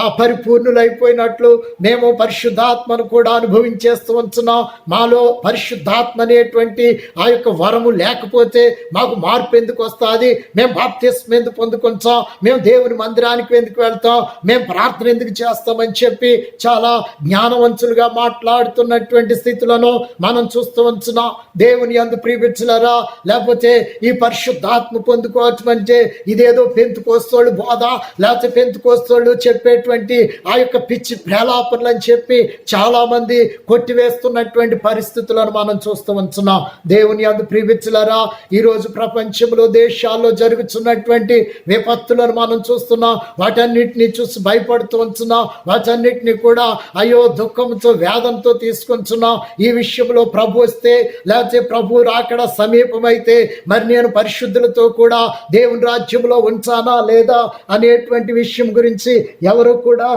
ఆ పరిపూర్ణులైపోయినట్లు మేము పరిశుద్ధాత్మను కూడా అనుభవించేస్తూ ఉంటున్నాం. మాలో పరిశుద్ధాత్మ అనేటువంటి ఆ యొక్క వరము లేకపోతే మాకు మార్పు ఎందుకు వస్తుంది? మేము బాప్తిస్మం ఎందుకు పొందుకుంటాం? మేము దేవుని మందిరానికి ఎందుకు వెళ్తాం? మేము ప్రార్థన ఎందుకు చేస్తామని చెప్పి చాలా జ్ఞానవంతులుగా మాట్లాడుతున్నటువంటి స్థితులను మనం చూస్తూ ఉంటున్నాం. దేవుని యందు ప్రియమిత్రులారా, లేకపోతే ఈ పరిశుద్ధాత్మ పొందుకోవటం అంటే ఇదేదో పెంతుకోస్తోళ్ళు బోధ, లేకపోతే పెంతుకోస్తోళ్ళు చెప్పేటువంటి ఆ యొక్క పిచ్చి ప్రేలాపనలు అని చెప్పి చాలా మంది కొట్టివేస్తున్నటువంటి పరిస్థితులను మనం చూస్తూ ఉంటున్నాం. దేవుని యందు ప్రియమిత్రులారా, ఈరోజు ప్రపంచంలో దేశాల్లో జరుగుతున్నటువంటి విపత్తులను మనం చూస్తున్నాం. వాటన్నిటిని చూసి భయపడుతూ ఉంటున్నాం. వాటన్నిటిని కూడా అయ్యో దుఃఖంతో వేదంతో తీసుకొంటున్నాం. ఈ విషయంలో ప్రభు వస్తే, లేకపోతే ప్రభు రాకడ సమీపమైతే మరి నేను పరిశుద్ధులతో కూడా దేవుని రాజ్యంలో ఉంచానా లేదా అనేటువంటి విషయం గురించి ఎవరు కూడా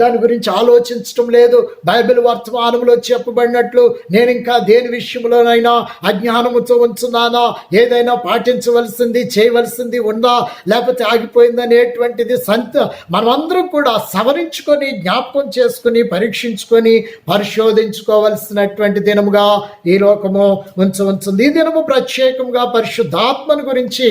దాని గురించి ఆలోచించడం లేదు. బైబిల్ వర్తమానంలో చెప్పబడినట్లు నేను ఇంకా దేని విషయంలోనైనా అజ్ఞానముతో ఉంచున్నానా, ఏదైనా పాటించవలసింది చేయవలసింది ఉందా, లేకపోతే ఆగిపోయింది అనేటువంటిది మనమందరం కూడా సవరించుకొని జ్ఞాపకం చేసుకుని పరీక్షించుకొని పరిశోధించుకోవలసినటువంటి దినముగా ఈ లోకము ఉంచుంది. ఈ దినము ప్రత్యేకంగా పరిశుద్ధాత్మను గురించి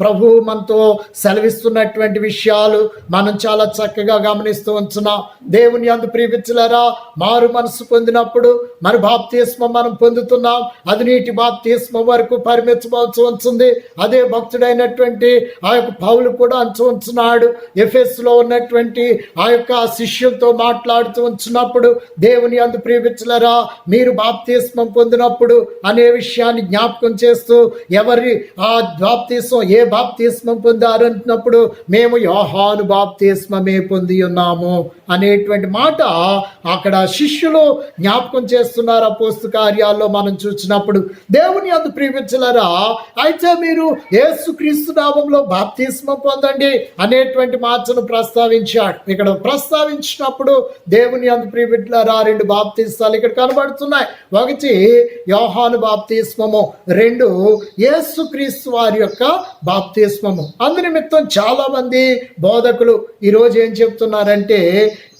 ప్రభు మనతో సెలవిస్తున్నటువంటి విషయాలు మనం చాలా చక్కగా గమనిస్తూ ఉంటున్నాం. దేవుని యందు ప్రియమిత్రులారా, మారు మనసు పొందినప్పుడు మన బాప్తిస్మం మనం పొందుతున్నాం. అది నీటి బాప్తిస్మం వరకు పరిమితమవుతూ ఉంటుంది. అదే భక్తుడైనటువంటి ఆ యొక్క పౌలు కూడా అంచు ఉంచున్నాడు. ఎఫెసులో ఉన్నటువంటి ఆ యొక్క శిష్యులతో మాట్లాడుతూ ఉంచినప్పుడు, దేవుని యందు ప్రియమిత్రులారా, మీరు బాప్తిస్మం పొందినప్పుడు అనే విషయాన్ని జ్ఞాపకం చేస్తూ, ఎవరి ఆ బాప్తిస్మం ఏ బాప్తిస్మం పొందారు అంటున్నప్పుడు మేము యోహాను బాప్తిస్మమే పొంది ఉన్నాము అనేటువంటి మాట అక్కడ శిష్యులు జ్ఞాపకం చేస్తున్నారు. అపోస్తల కార్యాల్లో మనం చూసినప్పుడు దేవుని యందు ప్రియమిత్రులారా, అయితే మీరు యేసుక్రీస్తు నామములో బాప్తిస్మం పొందండి అనేటువంటి మాటను ప్రస్తావించాడు. ఇక్కడ ప్రస్తావించినప్పుడు దేవుని యందు ప్రియమిత్రులారా, 2 బాప్తిస్మాలు ఇక్కడ కనబడుతున్నాయి. ఒకటి యోహాను బాప్తిస్మము, 2 యేసుక్రీస్తు వారి యొక్క బాప్తిస్మము. అందునిమిత్తం చాలా మంది బోధకులు ఈరోజు ఏం చెప్తున్నారంటే,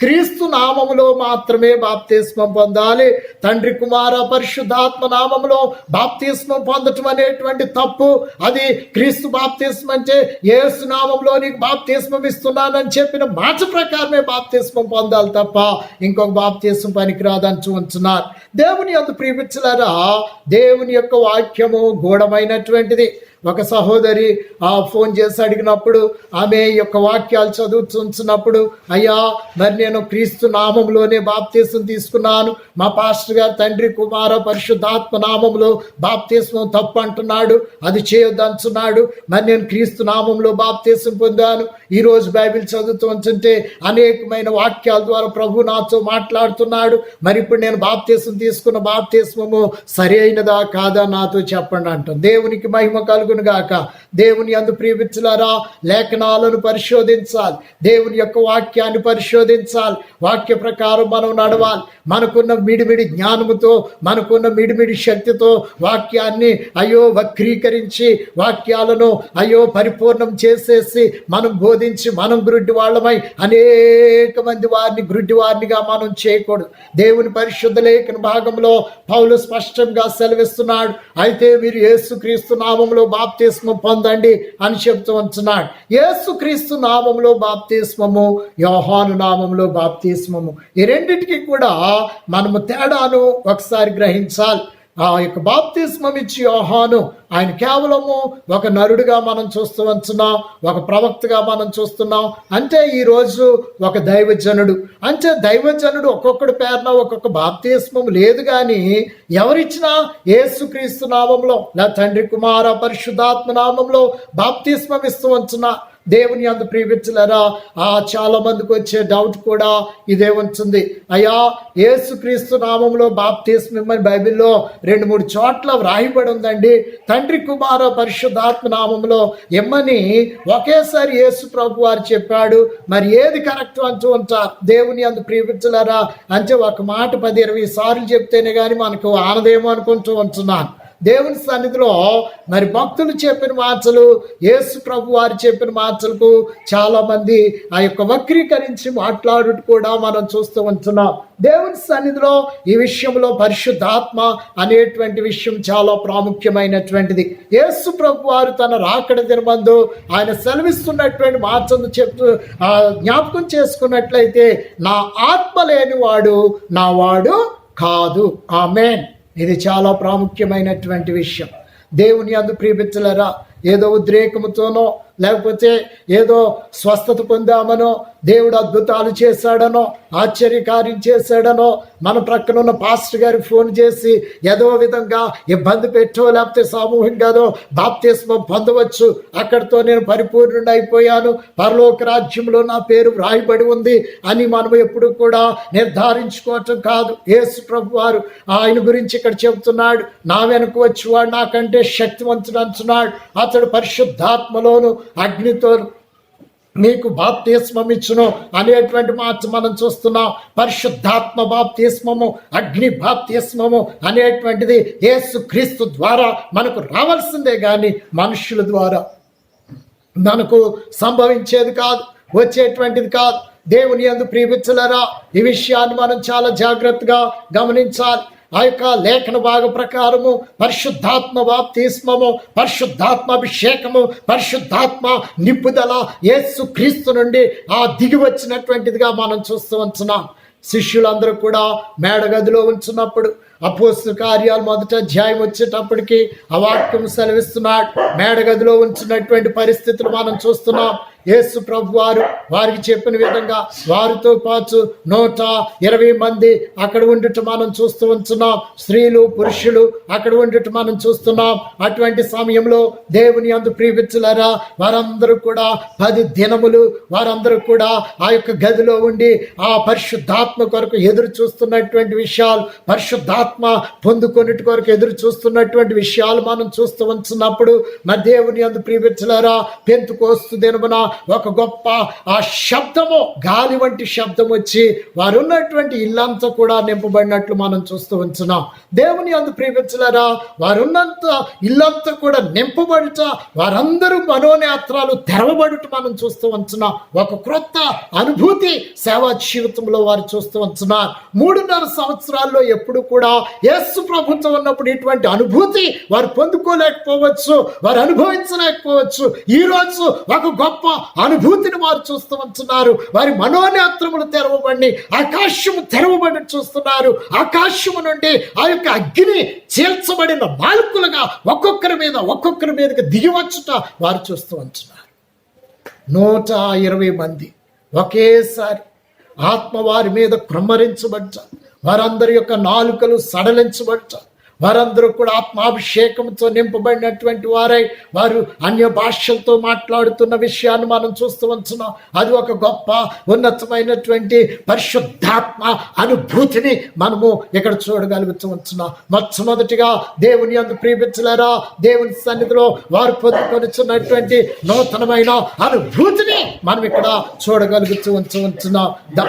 క్రీస్తు నామములో మాత్రమే బాప్తిస్మం పొందాలి, తండ్రి కుమార పరిశుద్ధాత్మ నామములో బాప్తిస్మం పొందటం అనేటువంటి తప్పు. అది క్రీస్తు బాప్తిస్మం అంటే యేసు నామంలో నీకు బాప్తిస్మం ఇస్తున్నానని చెప్పిన మాట ప్రకారమే బాప్తిస్మం పొందాలి తప్ప ఇంకొక బాప్తిస్మం పనికిరాదని ఉంటున్నారు. దేవుని యందు ప్రియమిత్రులారా, దేవుని యొక్క వాక్యము గూఢమైనటువంటిది. ఒక సహోదరి ఫోన్ చేసి అడిగినప్పుడు ఆమె ఈ యొక్క వాక్యాలు చదువుతున్నప్పుడు, అయ్యా మరి నేను క్రీస్తు నామంలోనే బాప్తీసం తీసుకున్నాను, మా పాస్టర్ గారు తండ్రి కుమార పరిశుద్ధాత్మ నామంలో బాప్తీసం తప్పు అంటున్నాడు, అది చేయొద్దంటున్నాడు, మరి నేను క్రీస్తు నామంలో బాప్తీసం పొందాను, ఈరోజు బైబిల్ చదువుతూ ఉంటుంటే అనేకమైన వాక్యాల ద్వారా ప్రభు నాతో మాట్లాడుతున్నాడు, మరి ఇప్పుడు నేను బాప్తీసం తీసుకున్న బాప్తీస్మము సరి అయినదా కాదా నాతో చెప్పండి అంటాం. దేవునికి మహిమ కలుగును గాక. దేవుని యందు ప్రియమిత్రులారా, లేఖనాలను పరిశోధించాలి, దేవుని యొక్క వాక్యాన్ని పరిశోధించాలి, వాక్య ప్రకారం మనం నడవాలి. మనకున్న మిడిమిడి జ్ఞానముతో, మనకున్న మిడిమిడి శక్తితో వాక్యాన్ని వక్రీకరించి వాక్యాలను పరిపూర్ణం చేసేసి మనం బోధించి మనం గ్రుడ్డి వాళ్ళమై అనేక మంది వారిని గ్రుడ్డి వారినిగా మనం చేయకూడదు. దేవుని పరిశుద్ధ లేఖన భాగంలో పౌలు స్పష్టంగా సెలవిస్తున్నాడు, అయితే మీరు యేసుక్రీస్తు నామంలో బాప్తిస్మం పొందండి అని చెప్తూ ఉంటున్నాడు. యేసుక్రీస్తు నామంలో బాప్తిస్మము, యోహాను నామంలో బాప్తిస్మము, ఈ రెండింటికి కూడా మనము తేడాను ఒకసారి గ్రహించాలి. ఆ యొక్క బాప్తిస్మం ఇచ్చి యోహాను, ఆయన కేవలము ఒక నరుడుగా మనం చూస్తూ ఉంటున్నాం, ఒక ప్రవక్తగా మనం చూస్తున్నాం. అంటే ఈరోజు ఒక దైవజనుడు, అంటే దైవజనుడు ఒక్కొక్కడి పేరున ఒక్కొక్క బాప్తిస్మం లేదు, కానీ ఎవరిచ్చినా యేసుక్రీస్తు నామంలో నా తండ్రి కుమార పరిశుద్ధాత్మ నామంలో బాప్తిస్మం ఇస్తూ ఉంటున్నా. దేవుని యందు ప్రియమిత్రులారా, చాలా మందికి వచ్చే డౌట్ కూడా ఇదే ఉంటుంది, అయ్యా యేసుక్రీస్తు నామంలో బాప్తిస్మం అని బైబిల్లో 2-3 చోట్ల వ్రాయబడి ఉందండి, తండ్రి కుమార పరిశుద్ధాత్మ నామంలో ఎమ్మని ఒకేసారి యేసు ప్రభు వారు చెప్పాడు, మరి ఏది కరెక్ట్ అంటూ ఉంటారు. దేవుని యందు ప్రియమిత్రులారా, అంటే ఒక మాట 10-20 సార్లు చెప్తేనే కానీ మనకు ఆనదేమో అనుకుంటూ ఉంటున్నాను. దేవుని సన్నిధిలో మరి భక్తులు చెప్పిన మాటలు, యేసు ప్రభు వారు చెప్పిన మాటలకు చాలా మంది ఆ యొక్క వక్రీకరించి మాట్లాడుట కూడా మనం చూస్తూ ఉంటున్నాం. దేవుని సన్నిధిలో ఈ విషయంలో పరిశుద్ధాత్మ అనేటువంటి విషయం చాలా ప్రాముఖ్యమైనటువంటిది. యేసు ప్రభు వారు తన రాకడ దినమందు ఆయన సెలవిస్తున్నటువంటి మాటను చెప్తూ జ్ఞాపకం చేసుకున్నట్లయితే, నా ఆత్మ లేనివాడు నా వాడు కాదు. ఆమేన్. ఇది చాలా ప్రాముఖ్యమైనటువంటి విషయం. దేవుని యందు ప్రియమిత్రులారా, ఏదో ఉద్రేకముతోనో లేకపోతే ఏదో స్వస్థత పొందామనో, దేవుడు అద్భుతాలు చేశాడనో, ఆశ్చర్యకార్యం చేశాడనో, మన ప్రక్కన ఉన్న పాస్టర్ గారికి ఫోన్ చేసి ఏదో విధంగా ఇబ్బంది పెట్టో లేకపోతే సామూహికంగాదో బాప్తిస్మం పొందవచ్చు, అక్కడితో నేను పరిపూర్ణుడు అయిపోయాను, పరలోక రాజ్యంలో నా పేరు వ్రాయబడి ఉంది అని మనం ఎప్పుడు కూడా నిర్ధారించుకోవటం కాదు. యేసు ప్రభు వారు ఆయన గురించి ఇక్కడ చెబుతున్నాడు, నా వెనుక వచ్చేవాడు నాకంటే శక్తివంతుడు అంటున్నాడు, అతడు పరిశుద్ధాత్మలోను అగ్నితో మీకు బాప్తిస్మం ఇచ్చును అనేటువంటి మాట మనం చూస్తున్నాం. పరిశుద్ధాత్మ బాప్తిస్మము, అగ్ని బాప్తిస్మము అనేటువంటిది యేసు క్రీస్తు ద్వారా మనకు రావాల్సిందే, కానీ మనుషుల ద్వారా మనకు సంభవించేది కాదు, వచ్చేటువంటిది కాదు. దేవుని యందు ప్రియమిత్రులారా, ఈ విషయాన్ని మనం చాలా జాగ్రత్తగా గమనించాలి. ఆ యొక్క లేఖన భాగ ప్రకారము పరిశుద్ధాత్మ బాప్తిస్మము, పరిశుద్ధాత్మ అభిషేకము, పరిశుద్ధాత్మ నింపుదల యేసు క్రీస్తు నుండి దిగి వచ్చినటువంటిదిగా మనం చూస్తూ ఉంటున్నాం. శిష్యులందరూ కూడా మేడగదిలో ఉంచున్నప్పుడు అపోస్తల కార్యాలు 1వ అధ్యాయం వచ్చేటప్పటికి ఆ వాక్యం సెలవిస్తున్నాడు, మేడగదిలో ఉంచినటువంటి పరిస్థితులు మనం చూస్తున్నాం. యేసు ప్రభు వారు వారికి చెప్పిన విధంగా వారితో పాటు 120 మంది అక్కడ ఉండటం మనం చూస్తూ ఉంటున్నాం. స్త్రీలు పురుషులు అక్కడ ఉండటం మనం చూస్తున్నాం. అటువంటి సమయంలో దేవుని యందు ప్రియమిత్రులారా, వారందరూ కూడా 10 దినములు వారందరూ కూడా ఆ యొక్క గదిలో ఉండి ఆ పరిశుద్ధాత్మ కొరకు ఎదురు చూస్తున్నటువంటి విషయాలు, పరిశుద్ధాత్మ పొందుకొనిటి కొరకు ఎదురు చూస్తున్నటువంటి విషయాలు మనం చూస్తూ ఉంటున్నప్పుడు, మరి దేవుని యందు ప్రియమిత్రులారా, పెంతెకోస్తు దినమున ఒక గొప్ప శబ్దము, గాలి వంటి శబ్దం వచ్చి వారు ఉన్నటువంటి ఇల్లంతా కూడా నింపబడినట్లు మనం చూస్తూ ఉంటున్నాం. దేవుని యందు ప్రియమిత్రులారా, వారున్నంత ఇల్లంతా కూడా నింపబడుట, వారందరూ మనోనేత్రాలు తెరవబడుట మనం చూస్తూ ఉంటున్నాం. ఒక క్రొత్త అనుభూతి సేవా జీవితంలో వారు చూస్తూ ఉంటున్నారు. 3.5 సంవత్సరాల్లో ఎప్పుడు కూడా యేసు ప్రభుత్వం ఉన్నప్పుడు ఇటువంటి అనుభూతి వారు పొందుకోలేకపోవచ్చు, వారు అనుభవించలేకపోవచ్చు. ఈరోజు ఒక గొప్ప అనుభూతిని వారు చూస్తూ ఉంటున్నారు. వారి మనోనేత్రములు తెరవబడి ఆకాశము తెరవబడి చూస్తున్నారు. ఆకాశము నుండి ఆ యొక్క అగ్ని చీల్చబడిన నాలుకలుగా ఒక్కొక్కరి మీదకి దిగివచ్చుట వారు చూస్తూ ఉంటున్నారు. 120 మంది ఒకేసారి ఆత్మ వారి మీద కృమ్మరించబడ్డారు. వారందరి యొక్క నాలుకలు సడలించబడ్డారు. వారందరూ కూడా ఆత్మాభిషేకంతో నింపబడినటువంటి వారై వారు అన్య భాషలతో మాట్లాడుతున్న విషయాన్ని మనం చూస్తూ ఉంటున్నాం. అది ఒక గొప్ప ఉన్నతమైనటువంటి పరిశుద్ధాత్మ అనుభూతిని మనము ఇక్కడ చూడగలుగుతూ ఉంటున్నాం. మొట్టమొదటిగా దేవుని యందు ప్రియమిత్రులారా, దేవుని సన్నిధిలో వారు పొందుకొనిచున్నటువంటి నూతనమైన అనుభూతిని మనం ఇక్కడ చూడగలుగుతూ ఉంటున్నాం.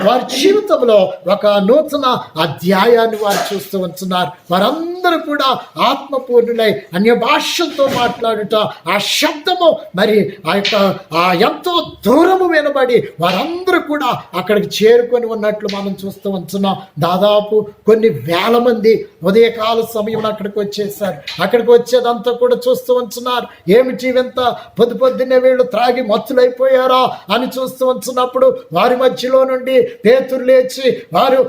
వారి జీవితంలో ఒక నూతన అధ్యాయాన్ని వారు చూస్తూ ఉంటున్నారు. వారందరూ కూడా ఆత్మపూర్ణులై అన్య భాషలతో మాట్లాడుట, ఆ శబ్దము మరి ఎంతో దూరము వినబడి వారందరూ కూడా అక్కడికి చేరుకొని ఉన్నట్లు మనం చూస్తూ ఉంటున్నాం. దాదాపు కొన్ని వేల మంది ఉదయకాల సమయంలో అక్కడికి వచ్చేసారు. అక్కడికి వచ్చేదంతా కూడా చూస్తూ ఉంటున్నారు. ఏమిటి ఇంత పొద్దున్నే వీళ్ళు త్రాగి మత్తులైపోయారా అని చూస్తూ ఉంటున్నప్పుడు వారి మధ్యలో నుండి పేతురు లేచి వారు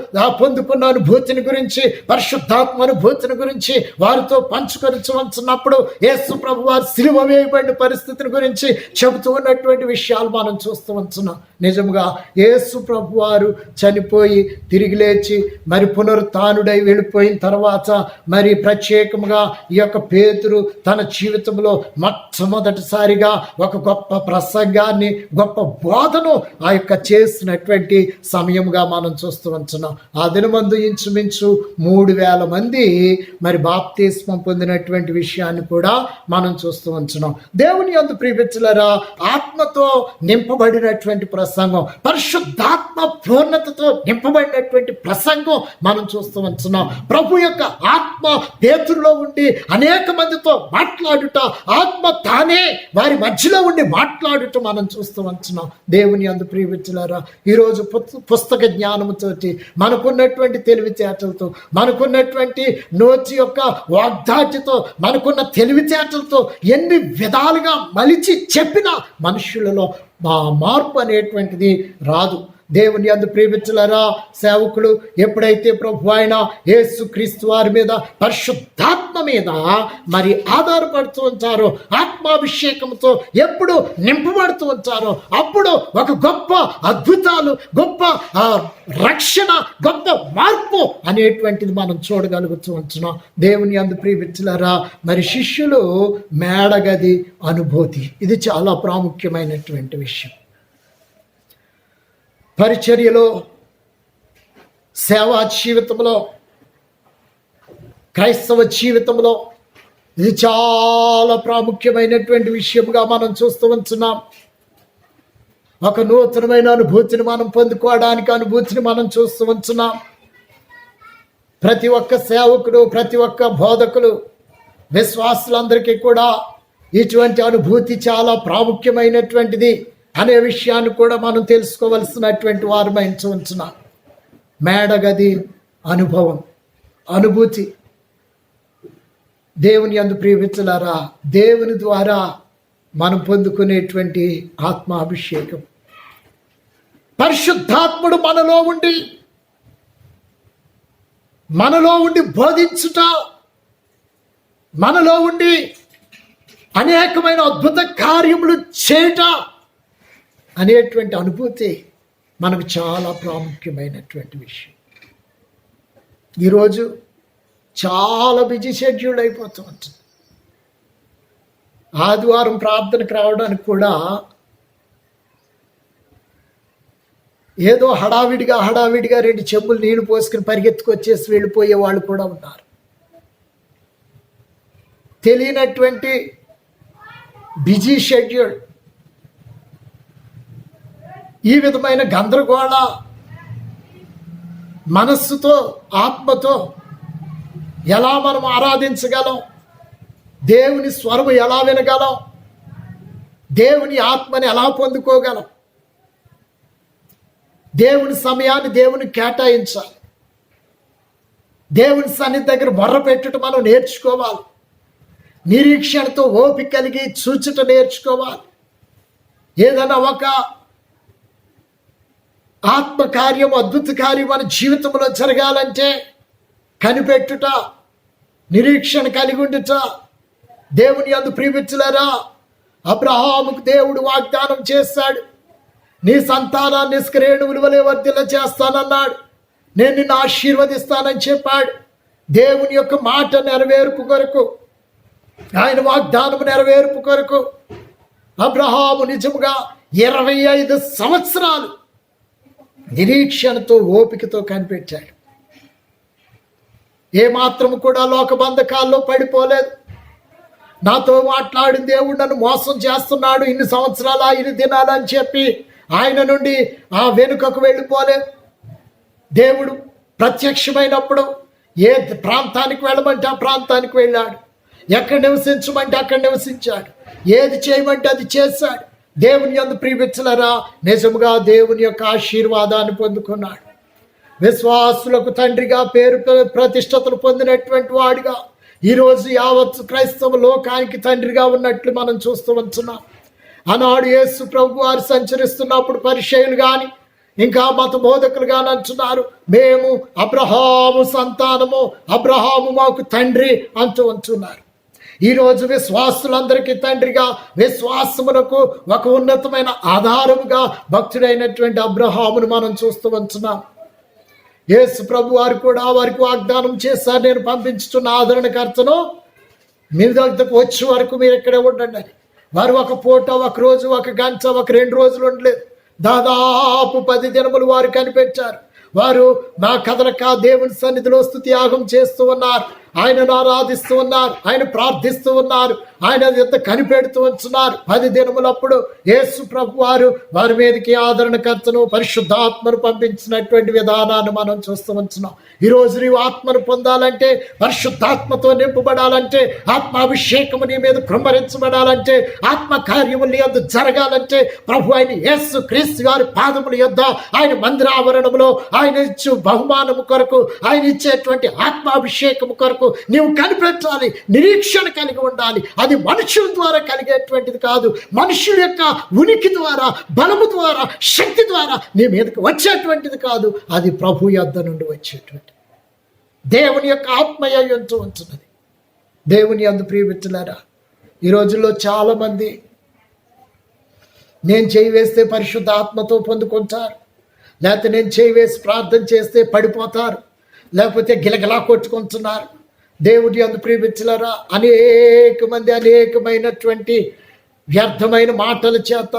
పొందుకున్న అనుభూతిని గురించి, పరిశుద్ధాత్మ అనుభూతిని గురించి వారితో పంచుకొని ఉంటున్నప్పుడు యేసు ప్రభు వారు సిలువ వేయబడిన పరిస్థితిని గురించి చెబుతూ ఉన్నటువంటి విషయాలు మనం చూస్తూ ఉంటున్నాం. నిజంగా యేసు ప్రభు వారు చనిపోయి తిరిగి లేచి మరి పునరుత్థానుడై వెళ్ళిపోయిన తర్వాత మరి ప్రత్యేకంగా ఈ యొక్క పేతురు తన జీవితంలో మొట్టమొదటిసారిగా ఒక గొప్ప ప్రసంగాన్ని, గొప్ప బోధను ఆ యొక్క చేసినటువంటి సమయంగా మనం చూస్తూ ఉంటున్నాం. ఆ దినమందు ఇంచుమించు 3,000 మంది మరి బాప్తిస్మం పొందినటువంటి విషయాన్ని కూడా మనం చూస్తూ ఉంటున్నాం. దేవుని యందు ప్రియమిత్రులారా, ఆత్మతో నింపబడినటువంటి ప్రసంగం, పరిశుద్ధాత్మ పూర్ణతతో నింపబడినటువంటి ప్రసంగం మనం చూస్తూ ఉంటున్నాం. ప్రభు యొక్క ఆత్మ పేతురులో ఉండి అనేక మందితో మాట్లాడుట, ఆత్మ తానే వారి మధ్యలో ఉండి మాట్లాడుట మనం చూస్తూ ఉంటున్నాం. దేవుని యందు ప్రియమిత్రులారా, ఈరోజు పుస్తక జ్ఞానముతోటి, మనకున్నటువంటి తెలివితేటలతో, మనకున్నటువంటి నోటి యొక్క వాగ్దాటితో, మనకున్న తెలివితేటలతో ఎన్ని విధాలుగా మలిచి చెప్పిన మనుషులలో మార్పు అనేటువంటిది రాదు. దేవుని యందు ప్రియమిత్రులారా, సేవకులు ఎప్పుడైతే ప్రభు అయిన యేసుక్రీస్తు వారి మీద, పరిశుద్ధాత్మ మీద మరి ఆధారపడుతూ ఉంటారో, ఆత్మాభిషేకంతో ఎప్పుడు నింపబడుతూ ఉంటారో, అప్పుడు ఒక గొప్ప అద్భుతాలు, గొప్ప రక్షణ, గొప్ప మార్పు అనేటువంటిది మనం చూడగలుగుతూ ఉంటున్నాం. దేవుని యందు ప్రియమిత్రులారా, మరి శిష్యులు మేడగది అనుభూతి, ఇది చాలా ప్రాముఖ్యమైనటువంటి విషయం. పరిచర్యలో, సేవా జీవితంలో, క్రైస్తవ జీవితంలో ఇది చాలా ప్రాముఖ్యమైనటువంటి విషయంగా మనం చూస్తూ ఉంటున్నాం. ఒక నూతనమైన అనుభూతిని మనం పొందుకోవడానికి అనుభూతిని మనం చూస్తూ ఉంటున్నాం. ప్రతి ఒక్క సేవకుడు, ప్రతి ఒక్క బోధకులు, విశ్వాసులందరికీ కూడా ఇటువంటి అనుభూతి చాలా ప్రాముఖ్యమైనటువంటిది అనే విషయాన్ని కూడా మనం తెలుసుకోవలసినటువంటి వారమై ఉంటున్నాం. మేడగది అనుభవం, అనుభూతి. దేవుని యందు ప్రియమిత్రులారా, దేవుని ద్వారా మనం పొందుకునేటువంటి ఆత్మాభిషేకం, పరిశుద్ధాత్ముడు మనలో ఉండి బోధించుట, మనలో ఉండి అనేకమైన అద్భుత కార్యములు చేయుట అనేటువంటి అనుభూతి మనకు చాలా ప్రాముఖ్యమైనటువంటి విషయం. ఈరోజు చాలా బిజీ షెడ్యూల్ అయిపోతూ ఉంటుంది. ఆదివారం ప్రార్థనకు రావడానికి కూడా ఏదో హడావిడిగా 2 చెంబులు నీళ్లు పోసుకుని పరిగెత్తుకొచ్చేసి వెళ్ళిపోయే వాళ్ళు కూడా ఉన్నారు. తెలియనటువంటి బిజీ షెడ్యూల్, ఈ విధమైన గందరగోళ మనస్సుతో, ఆత్మతో ఎలా మనం ఆరాధించగలం, దేవుని స్వరము ఎలా వినగలం, దేవుని ఆత్మని ఎలా పొందుకోగలం, దేవుని సమయాన్ని దేవుని కేటాయించాలి. దేవుని సన్నిధి దగ్గర మొర్ర పెట్టుట మనం నేర్చుకోవాలి. నిరీక్షణతో ఓపిక కలిగి చూచుట నేర్చుకోవాలి. ఏదైనా ఒక ఆత్మకార్యం, అద్భుత కార్యం మన జీవితంలో జరగాలంటే కనిపెట్టుట, నిరీక్షణ కలిగి ఉండుట. దేవుని యందు ప్రియమిత్రులారా, అబ్రహాముకు దేవుడు వాగ్దానం చేశాడు, నీ సంతానాన్ని నిష్క్రేణువుల వలె వర్ధిల్ల చేస్తానన్నాడు, నేను నిన్ను ఆశీర్వదిస్తానని చెప్పాడు. దేవుని యొక్క మాట నెరవేర్పు కొరకు, ఆయన వాగ్దానం నెరవేర్పు కొరకు అబ్రహాము నిజముగా 25 సంవత్సరాలు నిరీక్షణతో, ఓపికతో కనిపెట్టాడు. ఏమాత్రము కూడా లోకబంధకాల్లో పడిపోలేదు. నాతో మాట్లాడిన దేవుడు నన్ను మోసం చేస్తున్నాడు, ఇన్ని సంవత్సరాల ఇన్ని దినాలని చెప్పి ఆయన నుండి ఆ వెనుకకు వెళ్ళిపోలేదు. దేవుడు ప్రత్యక్షమైనప్పుడు ఏ ప్రాంతానికి వెళ్ళమంటే ఆ ప్రాంతానికి వెళ్ళాడు, ఎక్కడ నివసించమంటే అక్కడ నివసించాడు, ఏది చేయమంటే అది చేశాడు. దేవుని యందు ప్రియమిత్రులారా, నిజముగా దేవుని యొక్క ఆశీర్వాదాన్ని పొందుకున్నాడు. విశ్వాసులకు తండ్రిగా పేరు ప్రతిష్టతలు పొందినటువంటి వాడిగా ఈరోజు యావత్ క్రైస్తవ లోకానికి తండ్రిగా ఉన్నట్లు మనం చూస్తూ ఉంటున్నాం. ఆనాడు యేసు ప్రభు వారు సంచరిస్తున్నప్పుడు పరిచయులు కానీ ఇంకా మత బోధకులు కానీ అంటున్నారు, మేము అబ్రహాము సంతానము, అబ్రహాము మాకు తండ్రి అంటూ ఉంటున్నారు. ఈరోజు విశ్వాసులందరికీ తండ్రిగా, విశ్వాసములకు ఒక ఉన్నతమైన ఆధారముగా భక్తుడైనటువంటి అబ్రహామును మనం చూస్తూ ఉంటున్నాం. యేసు ప్రభు వారు కూడా వారికి వాగ్దానం చేశారు, నేను పంపించుతున్న ఆదరణకర్తను మీ దగ్గరకు వచ్చే వరకు మీరు ఇక్కడే ఉండండి అని. వారు ఒక పూట, ఒక రోజు, ఒక గంట, ఒక 2 రోజులు ఉండలేదు, దాదాపు 10 దినములు వారు కనిపెట్టారు. వారు నా కదలక దేవుని సన్నిధిలో స్తుతియాగం చేస్తూ ఉన్నారు, ఆయనను ఆరాధిస్తూ ఉన్నారు, ఆయన ప్రార్థిస్తూ ఉన్నారు, ఆయన ఎంత కనిపెడుతూ ఉంటున్నారు. 10 దినములప్పుడు యేసు ప్రభు వారు వారి మీదకి ఆదరణకర్తను, పరిశుద్ధాత్మను పంపించినటువంటి విధానాన్ని మనం చూస్తూ ఉంటున్నాం. ఈరోజు నీవు ఆత్మను పొందాలంటే, పరిశుద్ధాత్మతో నింపబడాలంటే, ఆత్మాభిషేకము నీ మీద కృమ్మరించబడాలంటే, ఆత్మ కార్యములు నీ యొద్ద జరగాలంటే ప్రభు అయిన యేసు క్రీస్తు గారి పాదముల యొద్ద, ఆయన మందిరావరణములో ఆయన ఇచ్చు బహుమానము కొరకు, ఆయన ఇచ్చేటువంటి ఆత్మాభిషేకము కొరకు నీవు కనిపెట్టాలి, నిరీక్షణ కలిగి ఉండాలి. అది మనుషుల ద్వారా కలిగేటువంటిది కాదు, మనుషుల యొక్క ఉనికి ద్వారా, బలము ద్వారా, శక్తి ద్వారా నీ మీదకి వచ్చేటువంటిది కాదు. అది ప్రభు యొద్ద నుండి వచ్చేటువంటి దేవుని యొక్క ఆత్మయ ఎంతో ఉంటున్నది. దేవుని యందు ప్రియమిత్రులారా, ఈ రోజుల్లో చాలామంది నేను చేయి వేస్తే పరిశుద్ధ ఆత్మతో పొందుకుంటారు, లేకపోతే నేను చేయి వేసి ప్రార్థన చేస్తే పడిపోతారు, లేకపోతే గిలగిలా కొట్టుకుంటున్నారు. దేవుని యందు ప్రియమిత్రులారా, అనేక మంది అనేకమైనటువంటి వ్యర్థమైన మాటల చేత,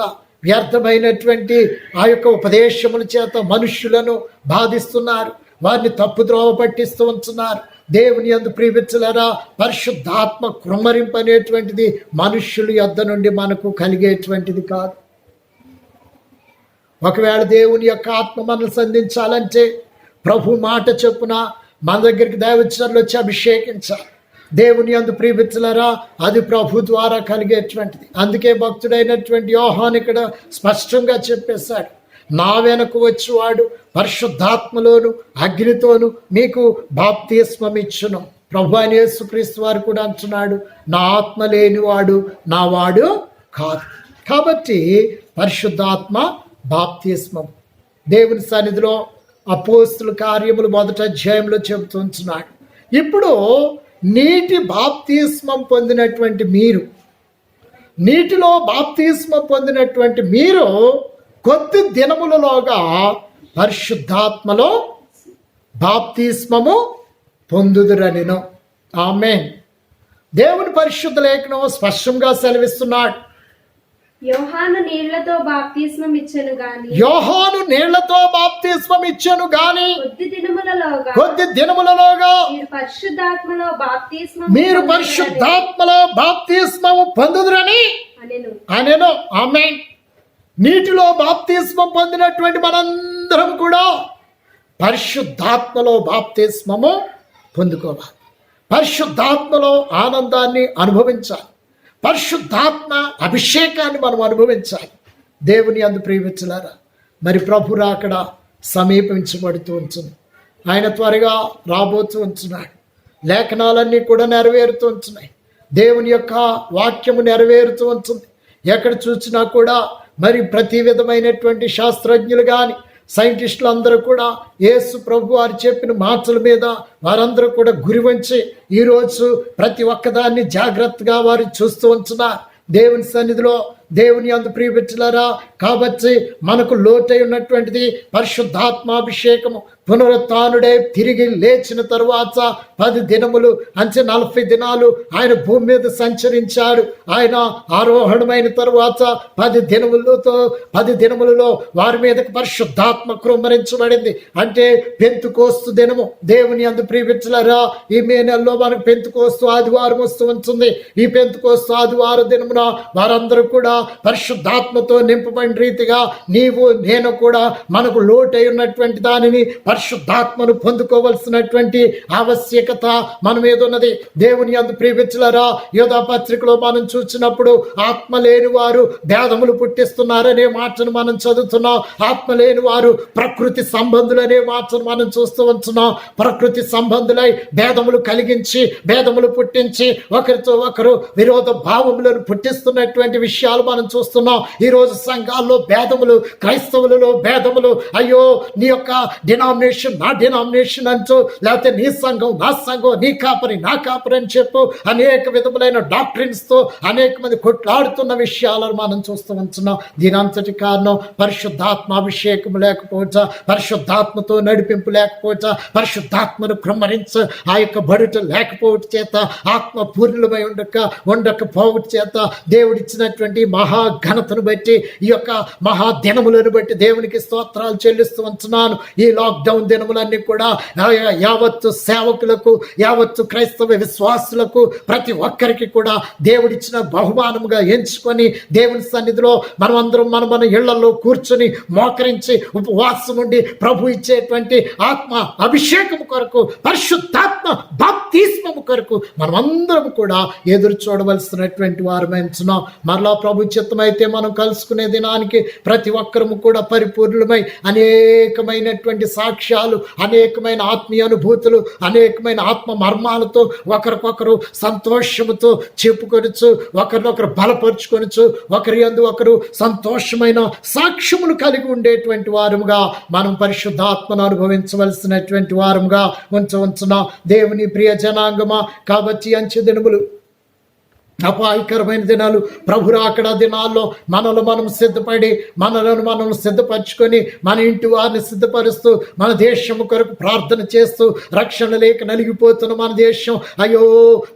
వ్యర్థమైనటువంటి ఆ యొక్క ఉపదేశముల చేత మనుష్యులను బాధిస్తున్నారు, వారిని తప్పుద్రోవ పట్టిస్తూ ఉంటున్నారు. దేవుని యందు ప్రియమిత్రులారా, పరిశుద్ధాత్మ కృమ్మరింపు అనేటువంటిది మనుష్యుల యొద్ద నుండి మనకు కలిగేటువంటిది కాదు. ఒకవేళ దేవుని యొక్క ఆత్మ మనల్ని సంధించాలంటే ప్రభు మాట చొప్పున మన దగ్గరికి దైవచరులు వచ్చి అభిషేకించాలి. దేవుని యందు ప్రియమిత్రులారా, అది ప్రభు ద్వారా కలిగేటువంటిది. అందుకే భక్తుడైనటువంటి యోహాను ఇక్కడ స్పష్టంగా చెప్పేశాడు, నా వెనక వచ్చేవాడు పరిశుద్ధాత్మలోను అగ్నితోను మీకు బాప్తిస్మం ఇచ్చును. ప్రభు అయిన యేసుక్రీస్తు వారు కూడా అంటున్నాడు, నా ఆత్మ లేనివాడు నా వాడు కాదు. కాబట్టి పరిశుద్ధాత్మ బాప్తిస్మం దేవుని సన్నిధిలో అపోస్తుల కార్యములు 1వ అధ్యాయంలో చెబుతున్నాడు. ఇప్పుడు నీటి బాప్తిస్మం పొందినటువంటి మీరు, నీటిలో బాప్తిస్మం పొందినటువంటి మీరు కొద్ది దినములలోగా పరిశుద్ధాత్మలో బాప్తిస్మము పొందుదురనిను. ఆమేన్. దేవుని పరిశుద్ధ లేఖనం స్పష్టంగా సెలవిస్తున్నాడు. యోహాను నీళ్లతో బాప్తిస్మం ఇచ్చెను గాని, యోహాను నీళ్లతో బాప్తిస్మం ఇచ్చెను గాని కొద్ది దినములలోగా మీరు పరిశుద్ధాత్మలో బాప్తిస్మము పొందుదురని అనెను. ఆమేన్. నీటిలో బాప్తిస్మం పొందినటువంటి మనందరం కూడా పరిశుద్ధాత్మలో బాప్తిస్మము పొందుకోవాలి, పరిశుద్ధాత్మలో ఆనందాన్ని అనుభవించాలి, పరిశుద్ధాత్మ అభిషేకాన్ని మనం అనుభవించాలి. దేవుని యందు ప్రియమిత్రులారా, మరి ప్రభు రాకడ సమీపించబడుతూ ఉంచును. ఆయన త్వరగా రాబోతూ ఉంటున్నాడు. లేఖనాలన్నీ కూడా నెరవేరుతూ ఉంటున్నాయి. దేవుని యొక్క వాక్యము నెరవేరుతూ ఉంటుంది. ఎక్కడ చూసినా కూడా మరి ప్రతి విధమైనటువంటి శాస్త్రజ్ఞులు కానీ సైంటిస్టులు అందరూ కూడా యేసు ప్రభు వారు చెప్పిన మాటల మీద వారందరూ కూడా గురి వంచి ఈరోజు ప్రతి ఒక్కదాన్ని జాగ్రత్తగా వారు చూస్తూ ఉంచున్నారు దేవుని సన్నిధిలో. దేవుని అందు ప్రియబిడ్డలారా, కాబట్టి మనకు లోటై ఉన్నటువంటిది పరిశుద్ధాత్మాభిషేకము. పునరుత్థానుడే తిరిగి లేచిన తరువాత 10 దినములు అంటే 40 దినాలు ఆయన భూమి మీద సంచరించాడు. ఆయన ఆరోహణమైన తరువాత 10 దినములలో వారి మీదకి పరిశుద్ధాత్మ కృమ్మరించబడింది. అంటే పెంతుకోస్తు దినము. దేవుని అందు ప్రియబిడ్డలారా, ఈ మే నెలలో మనకు పెంతుకోస్తు ఆదివారం వస్తూ ఉంటుంది. ఈ పెంతుకోస్తు ఆదివారం దినమున వారందరూ కూడా పరిశుద్ధాత్మతో నింపబడిన రీతిగా నీవు నేను కూడా మనకు లోటై ఉన్నటువంటి దానిని పరిశుద్ధాత్మను పొందుకోవలసినటువంటి ఆవశ్యకత మన మీద ఉన్నది. దేవుని యందు ప్రియబిడ్డలారా, యోధా పత్రికలో మనం చూసినప్పుడు ఆత్మ లేని వారు భేదములు పుట్టిస్తున్నారనే మాటను మనం చదువుతున్నాం. ఆత్మ లేని వారు ప్రకృతి సంబంధులనే మాటను మనం చూస్తూ ఉంటున్నాం. ప్రకృతి సంబంధులై భేదములు కలిగించి భేదములు పుట్టించి ఒకరితో ఒకరు విరోధ భావములను పుట్టిస్తున్నటువంటి విషయాలు మనం చూస్తున్నాం. ఈరోజు సంఘాల్లో భేదములు, క్రైస్తవులలో భేదములు. అయ్యో నీ యొక్క డినామినేషన్ నా డినామినేషన్ అంటూ, లేకపోతే నీ సంఘం నా సంఘం, నీ కాపరి నా కాపరి అని చెప్పు అనేక విధములైన డాక్ట్రిన్స్ తో అనేక మంది కొట్లాడుతున్న విషయాలను మనం చూస్తూ ఉంటున్నాం. దీనంతటి కారణం పరిశుద్ధాత్మాభిషేకం లేకపోవచ్చా, పరిశుద్ధాత్మతో నడిపింపు లేకపోవచ్చా, పరిశుద్ధాత్మను కృమ్మరించ ఆ యొక్క బడుట లేకపోవటం చేత, ఆత్మ పూర్ణులమై ఉండకపోవటం చేత దేవుడిచ్చినటువంటి మహా ఘనతను బట్టి, ఈ యొక్క మహా దినములను బట్టి దేవునికి స్తోత్రాలు చెల్లిస్తూ ఉంటున్నాను. ఈ లాక్డౌన్ దినములన్నీ కూడా యావత్తు సేవకులకు, యావత్తు క్రైస్తవ విశ్వాసులకు, ప్రతి ఒక్కరికి కూడా దేవుడిచ్చిన బహుమానముగా ఎంచుకొని దేవుని సన్నిధిలో మనమందరం మన ఇళ్లలో కూర్చొని మోకరించి ఉపవాసం ఉండి ప్రభు ఇచ్చేటువంటి ఆత్మ అభిషేకం కొరకు, పరిశుద్ధాత్మ బాప్తిస్మము కొరకు మనమందరం కూడా ఎదురు చూడవలసినటువంటి వారమైంచున్నాం. మరలా ప్రభు చిత్తమైతే మనం కలుసుకునే దినానికి ప్రతి ఒక్కరము కూడా పరిపూర్ణమై అనేకమైనటువంటి సాక్ష్యాలు, అనేకమైన ఆత్మీయ అనుభూతులు, అనేకమైన ఆత్మ మర్మాలతో ఒకరికొకరు సంతోషముతో చెప్పుకొనొచ్చు, ఒకరినొకరు బలపరుచుకొనొచ్చు, ఒకరి యందు ఒకరు సంతోషమైన సాక్ష్యములు కలిగి ఉండేటువంటి వారముగా మనం పరిశుద్ధాత్మను అనుభవించవలసినటువంటి వారముగా ఉంచున్నాం. దేవుని ప్రియ జనాంగమా, కాబట్టి అంచె దినములు అపాయకరమైన దినాలు, ప్రభు రాకడ దినాల్లో మనలో మనం సిద్ధపడి, మనలను మనం సిద్ధపరచుకొని మన ఇంటి వారిని సిద్ధపరుస్తూ, మన దేశం కొరకు ప్రార్థన చేస్తూ, రక్షణ లేక నలిగిపోతున్న మన దేశం, అయ్యో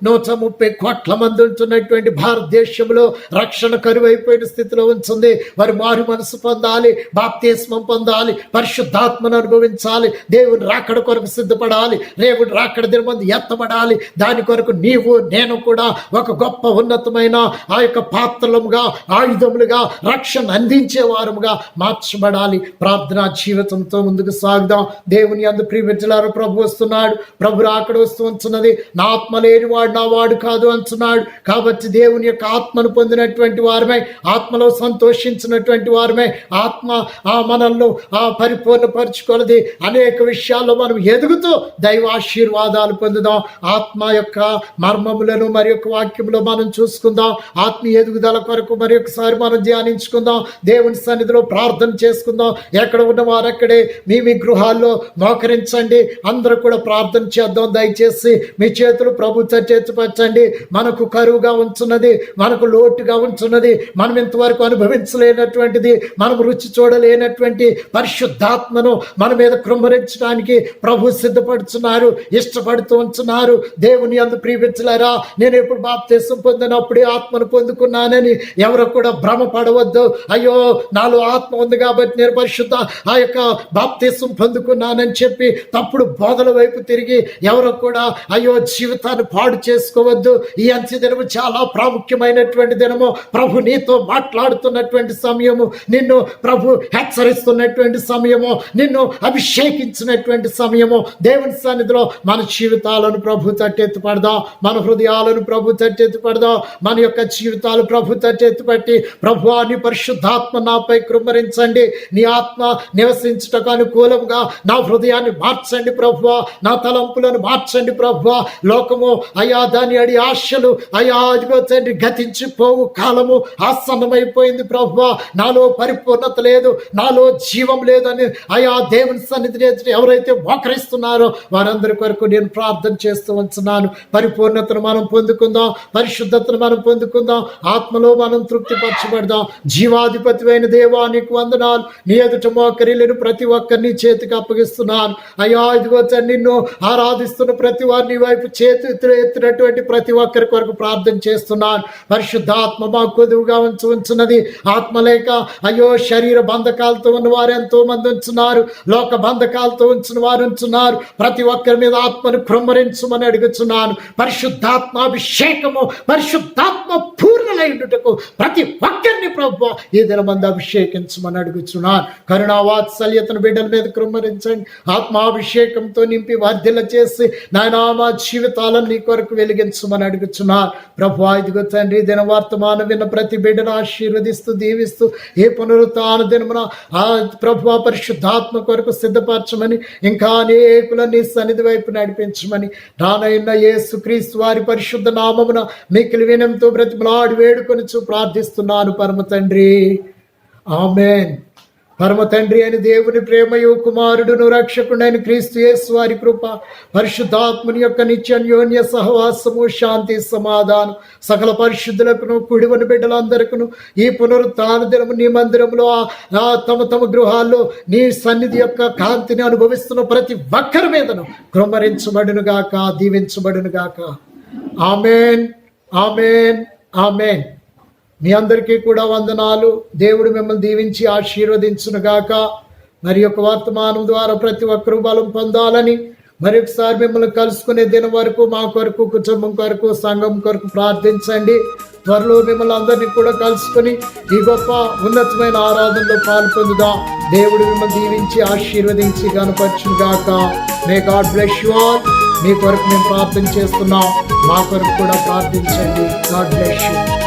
130 కోట్ల మంది ఉంటున్నటువంటి భారతదేశంలో రక్షణ కరువైపోయిన స్థితిలో ఉంచింది. వారి మారు మనసు పొందాలి, బాప్తిస్మం పొందాలి, పరిశుద్ధాత్మను అనుభవించాలి, దేవుని రాకడ కొరకు సిద్ధపడాలి, దేవుని రాకడ దినమందు ఎత్తబడాలి. దాని కొరకు నీవు నేను కూడా ఒక గొప్ప ఉన్నతమైన ఆ యొక్క పాత్రలుగా, ఆయుధములుగా, రక్షణ అందించే వారముగా మార్చబడాలి. ప్రార్థనా జీవితంతో ముందుకు సాగుదాం. దేవుని యందు ప్రియబిడ్డలారా, ప్రభు వస్తున్నాడు, ప్రభు రాకడ వస్తూ ఉంటున్నది. నా ఆత్మ లేనివాడు నా వాడు కాదు అంటున్నాడు. కాబట్టి దేవుని యొక్క ఆత్మను పొందినటువంటి వారమే, ఆత్మలో సంతోషించినటువంటి వారమే, ఆత్మ మనల్లో పరిపూర్ణపరచుకొలది అనేక విషయాల్లో మనం ఎదుగుతూ దైవాశీర్వాదాలు పొందుదాం. ఆత్మ యొక్క మర్మములను మరి యొక్క వాక్యంలో మనం చూసుకుందాం. ఆత్మీయ ఎదుగుదల కొరకు మరి ఒకసారి మనం ధ్యానించుకుందాం. దేవుని సన్నిధిలో ప్రార్థన చేసుకుందాం. ఎక్కడ ఉన్న వారు అక్కడే మీ గృహాల్లో మోకరించండి. అందరూ కూడా ప్రార్థన చేద్దాం. దయచేసి మీ చేతులు ప్రభు చేర్చపరచండి. మనకు కరువుగా ఉంచున్నది, మనకు లోటుగా ఉంచున్నది, మనం ఇంతవరకు అనుభవించలేనటువంటిది, మనం రుచి చూడలేనటువంటి పరిశుద్ధాత్మను మన మీద కృమ్మరించడానికి ప్రభు సిద్ధపడుతున్నారు, ఇష్టపడుతూ ఉంటున్నారు. దేవుని యందు ప్రియబిడ్డలారా, నేను ఎప్పుడు బాప్తిసం పొందినప్పుడే ఆత్మను పొందుకున్నానని ఎవరు కూడా భ్రమపడవద్దు. అయ్యో నాలో ఆత్మ ఉంది కాబట్టి నేను పరిశుద్ధ ఆ యొక్క బాప్తిసం పొందుకున్నానని చెప్పి తప్పుడు బోధల వైపు తిరిగి ఎవరు కూడా అయ్యో జీవితాన్ని పాడు చేసుకోవద్దు. ఈ అంచె దినము చాలా ప్రాముఖ్యమైనటువంటి దినము. ప్రభు నీతో మాట్లాడుతున్నటువంటి సమయము, నిన్ను ప్రభు హెచ్చరిస్తున్నటువంటి సమయము, నిన్ను అభిషేకించినటువంటి సమయము. దేవుని సన్నిధిలో మన జీవితాలను ప్రభు తట్టెత్తి పడదాం, మన హృదయాలను ప్రభు తట్టెత్తి పడదాం. పరచబడదాం. మన యొక్క జీవితాలు ప్రభు తట్టు ఎత్తుపట్టి, ప్రభువా నీ పరిశుద్ధాత్మ నాపై కృమ్మరించండి, నీ ఆత్మ నివసించుటకు అనుకూలంగా నా హృదయాన్ని మార్చండి ప్రభువా, నా తలంపులను మార్చండి ప్రభువా. లోకము అయా దాని అడి ఆశలు అయా అదిగో తండ్రి గతించిపోవు కాలము ఆసన్నమైపోయింది ప్రభువా. నాలో పరిపూర్ణత లేదు, నాలో జీవం లేదని అయా దేవుని సన్నిధిని ఎదుట ఎవరైతే మోకరిస్తున్నారో వారందరి కొరకు నేను ప్రార్థన చేస్తూ ఉంచున్నాను. పరిపూర్ణతను మనం పొందుకుందాం, పరిశుద్ధతను మనం పొందుకుందాం, ఆత్మలో మనం తృప్తిపరచబడదాం. జీవాధిపతి అయిన దేవా నీకు వందనాలు. నీ ఎదుట మోకరిల్లిన ప్రతి ఒక్కరిని చేతికి అప్పగిస్తున్నాను అయ్యా. ఇదిగో నిన్ను ఆరాధిస్తున్న ప్రతి వారిని వైపు చేతి ఎత్తినటువంటి ప్రతి ఒక్కరి కొరకు ప్రార్థన చేస్తున్నాను. పరిశుద్ధాత్మ మా కొదువుగా ఉంచున్నది. ఆత్మ లేక అయ్యో శరీర బంధకాలతో ఉన్న వారు ఎంతో మంది ఉంచున్నారు, లోక బంధకాలతో ఉంచిన వారు ఉంచున్నారు. ప్రతి ఒక్కరి మీద ఆత్మను కృమ్మరించమని అడుగుతున్నాను. పరిశుద్ధాత్మ అభిషేకము, పరిశుద్ధాత్మ పూర్ణులైనటకు ప్రతి ఒక్కరిని ప్రభువా ఈ దినమందు అభిషేకించమని అడుగుతున్నాను. కరుణా వాత్సల్యతను బిడ్డల మీద కృమ్మరించండి. ఆత్మాభిషేకంతో నింపి వర్ధిల్ల చేసి నాయనా మా జీవితాలను నీ కొరకు వెలిగించమని అడుగుతున్నాను ప్రభువా. ఇదిగో తండ్రి దిన వర్తమానం విన్న ప్రతి బిడ్డను ఆశీర్వదిస్తూ దీవిస్తూ ఏ పునరుత్థాన దినమున ఆ ప్రభువా పరిశుద్ధాత్మ కొరకు సిద్ధపరచమని, ఇంకా అనేకుల నీ సన్నిధి వైపు నడిపించమని రానైన యేసుక్రీస్తు వారి పరిశుద్ధ నామమున మిక్కిలి వినయంతో బ్రతిమలాడి వేడుకొని ప్రార్థిస్తున్నాను పరమ తండ్రి, ఆమేన్. పరమ తండ్రి అయిన దేవుని ప్రేమయు, కుమారుడును రక్షకుడైన క్రీస్తు యేసు వారి కృప, పరిశుద్ధాత్ముని యొక్క నిత్యన్యోన్య సహవాసము, శాంతి సమాధానం సకల పరిశుద్ధులకును కుడివని బిడ్డలందరికీ ఈ పునరుత్థాన దినము నీ మందిరంలో తమ తమ గృహాల్లో నీ సన్నిధి యొక్క కాంతిని అనుభవిస్తున్న ప్రతి ఒక్కరి మీదను కృమ్మరించబడును గాక, దీవించబడును గాక. ఆమేన్, ఆమేన్, ఆమేన్. మీ అందరికీ కూడా వందనాలు. దేవుడు మిమ్మల్ని దీవించి ఆశీర్వదించునుగాక. మరి యొక్క వర్తమానం ద్వారా ప్రతి ఒక్కరూ బలం పొందాలని మరొకసారి మిమ్మల్ని కలుసుకునే దినం వరకు మా కొరకు, కుటుంబం కొరకు, సంఘం కొరకు ప్రార్థించండి. త్వరలో మిమ్మల్ని అందరినీ కూడా కలుసుకొని ఈ గొప్ప ఉన్నతమైన ఆరాధనలో పాల్పొందుదాం. దేవుడు మిమ్మల్ని దీవించి ఆశీర్వదించి గణపరచునుగాక. May God bless you all. మీ కొరకు మేము ప్రార్థన చేస్తున్నాం, మా కొరకు కూడా ప్రార్థించండి. God bless you.